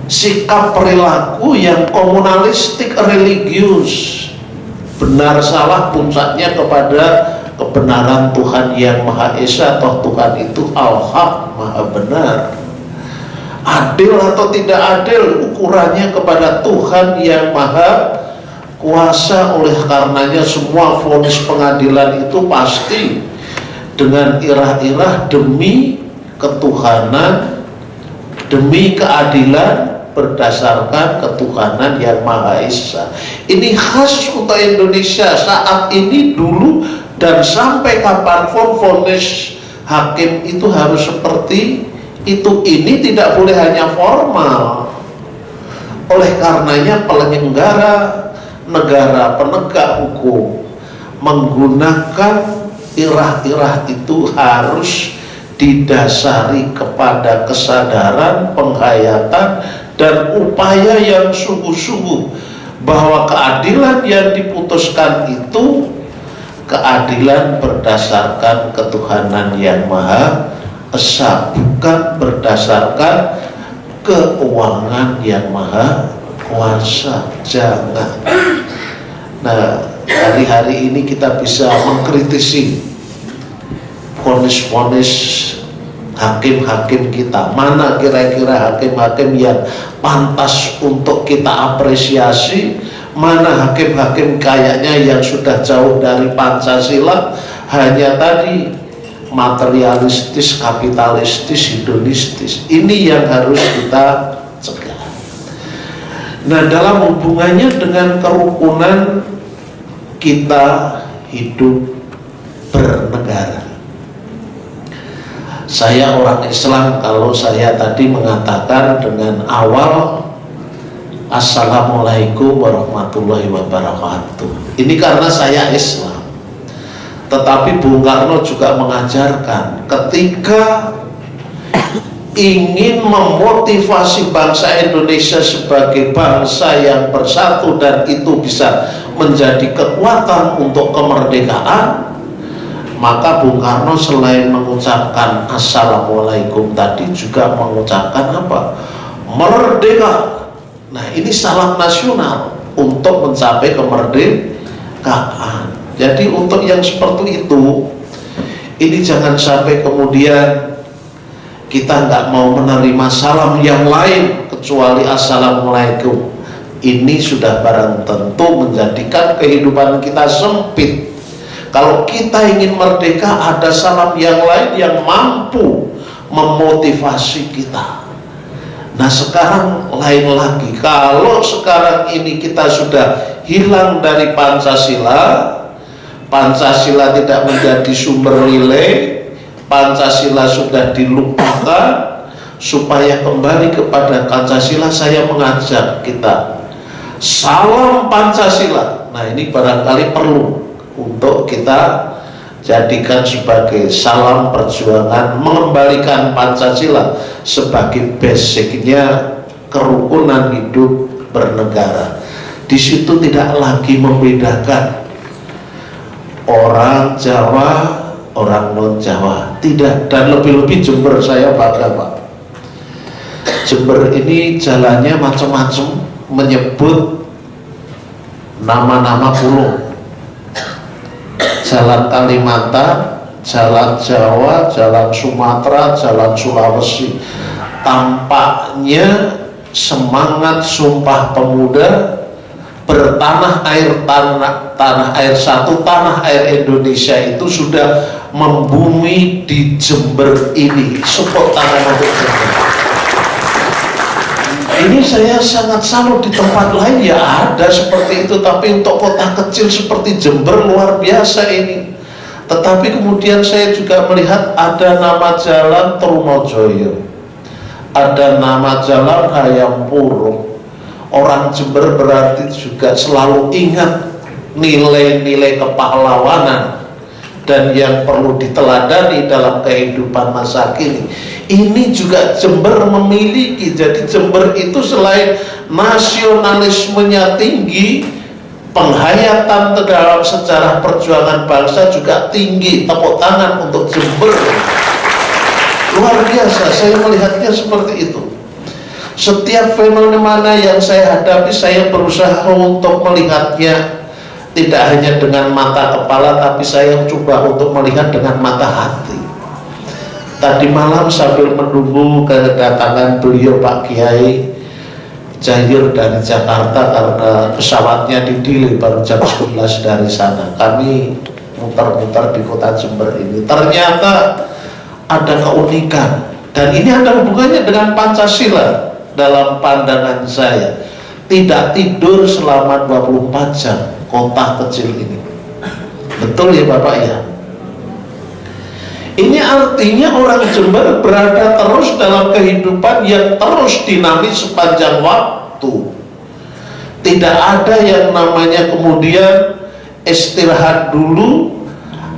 sikap perilaku yang komunalistik religius. Benar salah puncaknya kepada kebenaran Tuhan yang Maha Esa, atau Tuhan itu Al-Haq, Maha Benar. Adil atau tidak adil, ukurannya kepada Tuhan yang Maha Kuasa. Oleh karenanya semua vonis pengadilan itu pasti dengan irah-irah demi ketuhanan, demi keadilan berdasarkan ketuhanan yang Maha Esa. Ini khas untuk Indonesia saat ini, dulu, dan sampai kapanpun vonis hakim itu harus seperti itu. Ini tidak boleh hanya formal. Oleh karenanya penyelenggara negara, penegak hukum menggunakan irah-irah itu harus didasari kepada kesadaran, penghayatan, dan upaya yang sungguh-sungguh bahwa keadilan yang diputuskan itu keadilan berdasarkan ketuhanan yang Maha Esa, bukan berdasarkan keuangan yang Maha Kuasa. Jangan. Nah, hari-hari ini kita bisa mengkritisi vonis-vonis hakim-hakim kita. Mana kira-kira hakim-hakim yang pantas untuk kita apresiasi, mana hakim-hakim kayaknya yang sudah jauh dari Pancasila, hanya tadi materialistis, kapitalistis, hedonistis. Ini yang harus kita cegah. Nah, dalam hubungannya dengan kerukunan kita hidup bernegara, saya orang Islam. Kalau saya tadi mengatakan dengan awal Assalamualaikum warahmatullahi wabarakatuh, ini karena saya Islam. Tetapi Bung Karno juga mengajarkan ketika ingin memotivasi bangsa Indonesia sebagai bangsa yang bersatu dan itu bisa menjadi kekuatan untuk kemerdekaan, maka Bung Karno selain mengucapkan Assalamualaikum tadi juga mengucapkan apa? Merdeka. Nah, ini salam nasional untuk mencapai kemerdekaan. Jadi untuk yang seperti itu, ini jangan sampai kemudian kita nggak mau menerima salam yang lain kecuali Assalamualaikum. Ini sudah barang tentu menjadikan kehidupan kita sempit. Kalau kita ingin merdeka, ada salam yang lain yang mampu memotivasi kita. Nah, sekarang lain lagi. Kalau sekarang ini kita sudah hilang dari Pancasila, Pancasila tidak menjadi sumber nilai, Pancasila sudah dilupakan. Supaya kembali kepada Pancasila, saya mengajak kita salam Pancasila. Nah, ini barangkali perlu untuk kita jadikan sebagai salam perjuangan mengembalikan Pancasila sebagai basicnya kerukunan hidup bernegara. Di situ tidak lagi membedakan orang Jawa, orang non Jawa, tidak. Dan lebih-lebih Jember, saya bangga Pak. Jember ini jalannya macam-macam, menyebut nama-nama pulau. Jalan Kalimantan, Jalan Jawa, Jalan Sumatera, Jalan Sulawesi. Tampaknya semangat Sumpah Pemuda bertanah air, tanah air satu, tanah air Indonesia itu sudah membumi di Jember ini. Support tangan untuk Jember. Ini saya sangat salut. Di tempat lain ya ada seperti itu, tapi untuk kota kecil seperti Jember luar biasa ini. Tetapi kemudian saya juga melihat ada nama jalan Trunojoyo, ada nama jalan Hayampuro. Orang Jember berarti juga selalu ingat nilai-nilai kepahlawanan dan yang perlu diteladani dalam kehidupan masa kini. Ini juga Jember memiliki. Jadi Jember itu selain nasionalismenya tinggi, penghayatan dalam sejarah perjuangan bangsa juga tinggi. Tepuk tangan untuk Jember. Luar biasa, saya melihatnya seperti itu. Setiap fenomena yang saya hadapi, saya berusaha untuk melihatnya tidak hanya dengan mata kepala, tapi saya coba untuk melihat dengan mata hati. Tadi malam sambil menunggu kedatangan beliau Pak Kiai Jahir dari Jakarta, karena pesawatnya di-delay baru jam 11 dari sana, kami muter-muter di kota Jember ini. Ternyata ada keunikan, dan ini ada hubungannya dengan Pancasila dalam pandangan saya. Tidak tidur selama 24 jam kota kecil ini. Betul ya Bapak ya? Ini artinya orang Jember berada terus dalam kehidupan yang terus dinamis sepanjang waktu. Tidak ada yang namanya kemudian istirahat dulu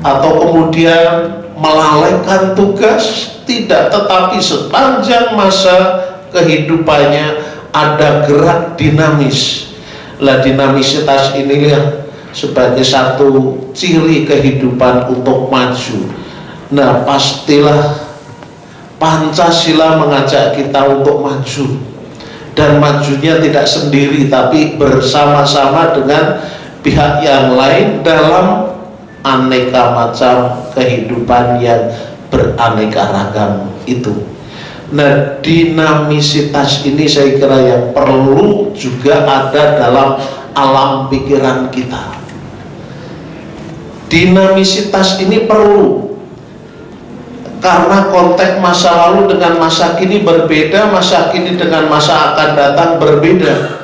atau kemudian melalaikan tugas. Tidak, tetapi sepanjang masa kehidupannya ada gerak dinamis. Lah dinamisitas inilah sebagai satu ciri kehidupan untuk maju. Nah, pastilah Pancasila mengajak kita untuk maju, dan majunya tidak sendiri tapi bersama-sama dengan pihak yang lain dalam aneka macam kehidupan yang beraneka ragam itu. Nah, dinamisitas ini saya kira yang perlu juga ada dalam alam pikiran kita. Dinamisitas ini perlu, karena konteks masa lalu dengan masa kini berbeda, masa kini dengan masa akan datang berbeda.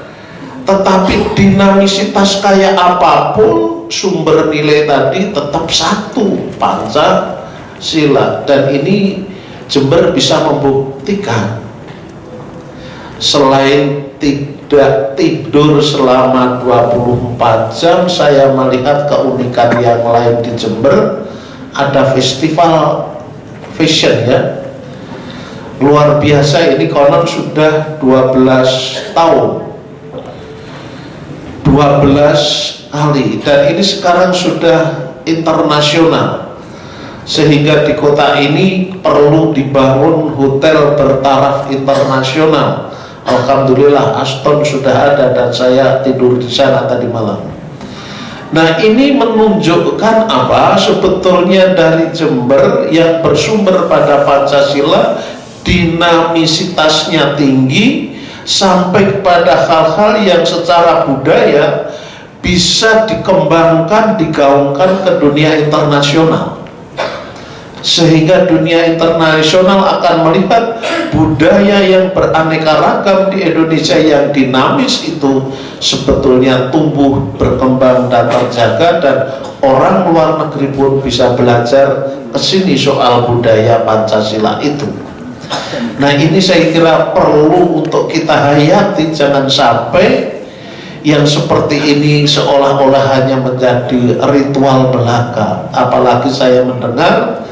Tetapi dinamisitas kayak apapun, sumber nilai tadi tetap satu, Pancasila. Dan ini Jember bisa membuktikan. Selain tidak tidur selama 24 jam, saya melihat keunikan yang lain di Jember. Ada festival fashion ya, luar biasa. Ini konon sudah 12 tahun, 12 kali, dan ini sekarang sudah internasional, sehingga di kota ini perlu dibangun hotel bertaraf internasional. Alhamdulillah Aston sudah ada dan saya tidur di sana tadi malam. Nah, ini menunjukkan apa? Sebetulnya dari Jember yang bersumber pada Pancasila, dinamisitasnya tinggi sampai kepada hal-hal yang secara budaya bisa dikembangkan, digaungkan ke dunia internasional, sehingga dunia internasional akan melihat budaya yang beraneka ragam di Indonesia yang dinamis itu sebetulnya tumbuh, berkembang dan terjaga, dan orang luar negeri pun bisa belajar ke sini soal budaya Pancasila itu. Nah, ini saya kira perlu untuk kita hayati. Jangan sampai yang seperti ini seolah-olah hanya menjadi ritual belaka. Apalagi saya mendengar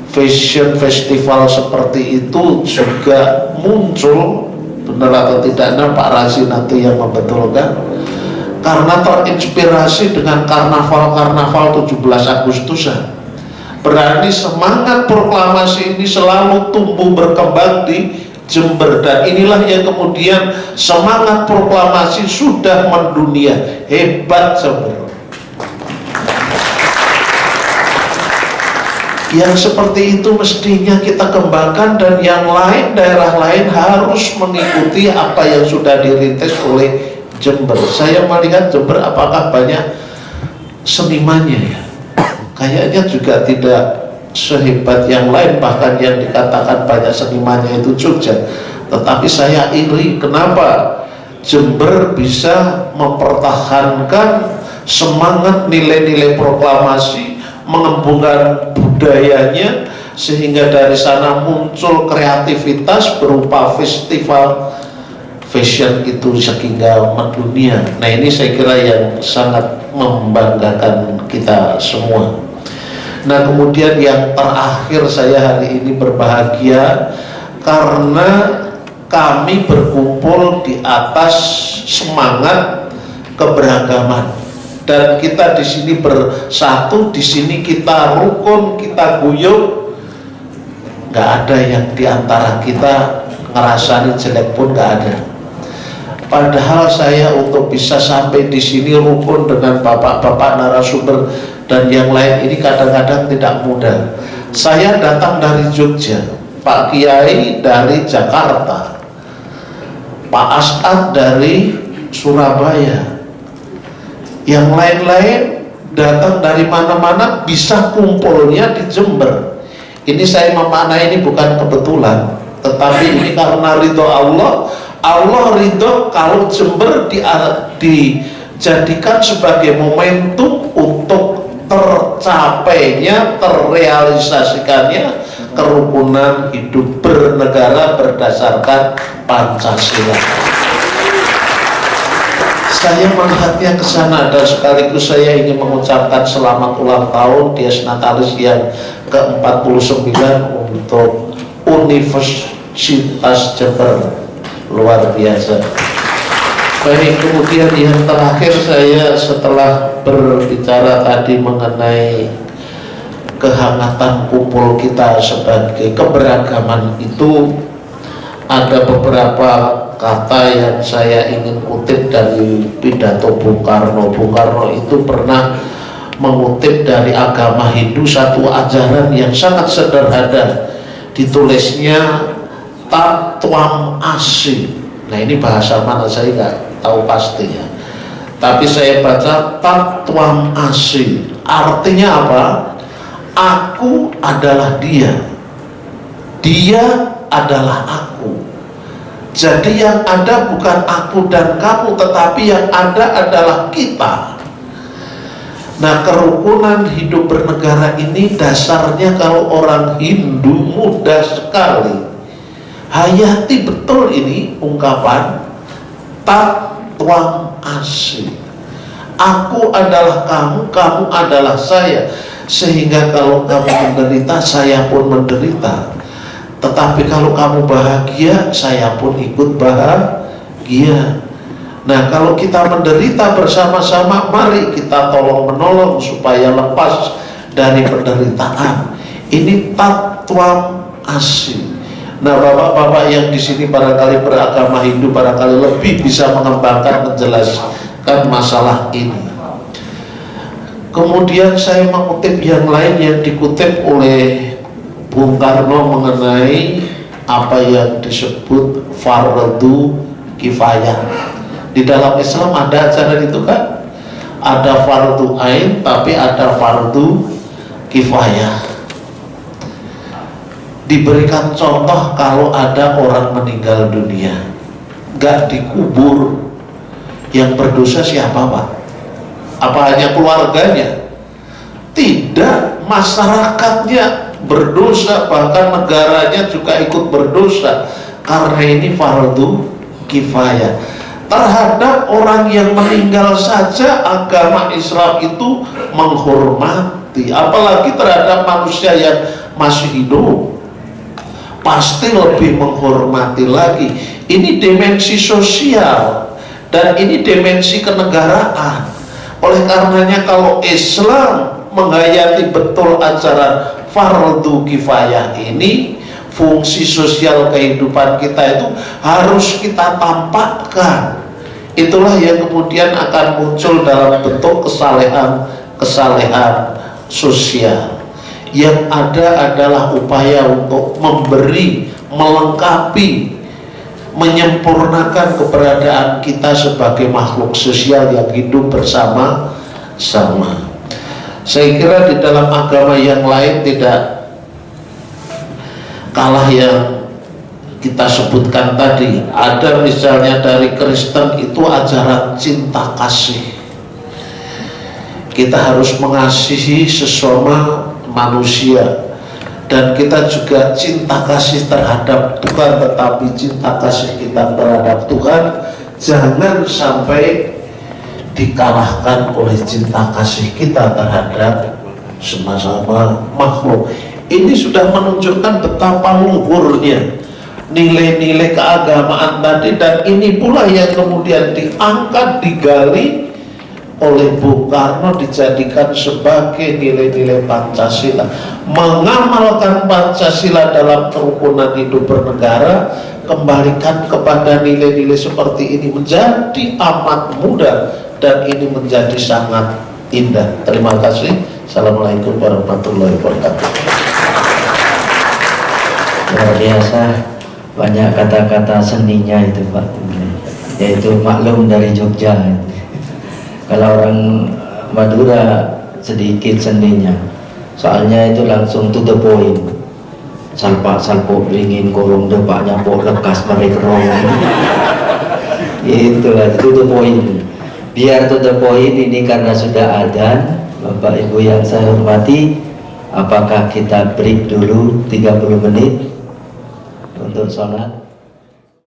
fashion festival seperti itu juga muncul, benar atau tidaknya Pak Razi nanti yang membetulkan, karena terinspirasi dengan karnaval-karnaval 17 Agustusan. Berarti semangat proklamasi ini selalu tumbuh berkembang di Jember, dan inilah yang kemudian semangat proklamasi sudah mendunia. Hebat Jember. Yang seperti itu mestinya kita kembangkan, dan yang lain, daerah lain harus mengikuti apa yang sudah dirintis oleh Jember. Saya melihat Jember apakah banyak senimannya ya? Kayaknya juga tidak sehebat yang lain, bahkan yang dikatakan banyak senimannya itu Jogja. Tetapi saya iri, kenapa Jember bisa mempertahankan semangat nilai-nilai proklamasi mengembangkan budayanya, sehingga dari sana muncul kreativitas berupa festival fashion itu sehingga mendunia. Nah, ini saya kira yang sangat membanggakan kita semua. Nah, kemudian yang terakhir, saya hari ini berbahagia karena kami berkumpul di atas semangat keberagaman, dan kita di sini bersatu, di sini kita rukun, kita guyup, nggak ada yang diantara kita ngerasain jelek pun nggak ada. Padahal saya untuk bisa sampai di sini rukun dengan bapak-bapak narasumber dan yang lain ini kadang-kadang tidak mudah. Saya datang dari Jogja, Pak Kiai dari Jakarta, Pak As'ad dari Surabaya, yang lain-lain datang dari mana-mana, bisa kumpulnya di Jember. Ini saya memaknai ini bukan kebetulan, tetapi ini karena ridho Allah. Allah ridho kalau Jember dijadikan sebagai momentum untuk tercapainya, terrealisasikannya kerukunan hidup bernegara berdasarkan Pancasila. Saya melihatnya ke sana, dan sekaligus saya ingin mengucapkan selamat ulang tahun Dies Natalis yang ke-49 untuk Universitas Jember. Luar biasa. Baik, kemudian yang terakhir, saya setelah berbicara tadi mengenai kehangatan kumpul kita sebagai keberagaman itu, ada beberapa kata yang saya ingin kutip dari pidato Bung Karno. Bung Karno itu pernah mengutip dari agama Hindu satu ajaran yang sangat sederhana, ditulisnya Tatwam Asi. Nah, ini bahasa mana saya nggak tahu pasti ya, tapi saya baca Tatwam Asi, artinya apa? Aku adalah dia, dia adalah aku. Jadi yang ada bukan aku dan kamu, tetapi yang ada adalah kita. Nah, kerukunan hidup bernegara ini dasarnya kalau orang Hindu mudah sekali. Hayati betul ini ungkapan Tatwam Asi. Aku adalah kamu, kamu adalah saya. Sehingga kalau kamu menderita, saya pun menderita. Tetapi kalau kamu bahagia, saya pun ikut bahagia. Nah, kalau kita menderita bersama-sama, mari kita tolong menolong supaya lepas dari penderitaan. Ini Tatwam Asi. Nah, bapak-bapak yang di sini barangkali beragama Hindu barangkali lebih bisa mengembangkan, menjelaskan masalah ini. Kemudian saya mengutip yang lain yang dikutip oleh Bung Karno mengenai apa yang disebut fardu kifayah. Di dalam Islam ada ajaran itu kan? Ada fardu ain, tapi ada fardu kifayah. Diberikan contoh kalau ada orang meninggal dunia, gak dikubur, yang berdosa siapa Pak? Apa hanya keluarganya? Tidak, masyarakatnya berdosa, bahkan negaranya juga ikut berdosa, karena ini fardu kifayah. Terhadap orang yang meninggal saja agama Islam itu menghormati, apalagi terhadap manusia yang masih hidup, pasti lebih menghormati lagi. Ini dimensi sosial dan ini dimensi kenegaraan. Oleh karenanya kalau Islam menghayati betul ajaran fardu kifayah ini, fungsi sosial kehidupan kita itu harus kita tampakkan. Itulah yang kemudian akan muncul dalam bentuk kesalehan sosial. Yang ada adalah upaya untuk memberi, melengkapi, menyempurnakan keberadaan kita sebagai makhluk sosial yang hidup bersama-sama. Saya kira di dalam agama yang lain tidak kalah yang kita sebutkan tadi. Ada misalnya dari Kristen itu ajaran cinta kasih. kita harus mengasihi sesama manusia, dan kita juga cinta kasih terhadap Tuhan, tetapi cinta kasih kita terhadap Tuhan jangan sampai dikalahkan oleh cinta kasih kita terhadap sama-sama makhluk. Ini sudah menunjukkan betapa luhurnya nilai-nilai keagamaan tadi, dan ini pula yang kemudian diangkat, digali oleh Bung Karno, dijadikan sebagai nilai-nilai Pancasila. Mengamalkan Pancasila dalam kerukunan hidup bernegara, kembalikan kepada nilai-nilai seperti ini menjadi amat mudah, dan ini menjadi sangat indah. Terima kasih. Assalamualaikum warahmatullahi wabarakatuh. Luar biasa, banyak kata-kata seninya itu Pak, yaitu maklum dari Jogja. Kalau orang Madura sedikit seninya, soalnya itu langsung to the point. Salpak-salpok beringin kolong depaknya pok lekas merekrong. Itulah to the point. Biar to the point ini karena sudah adzan, Bapak Ibu yang saya hormati, apakah kita break dulu 30 menit untuk sholat?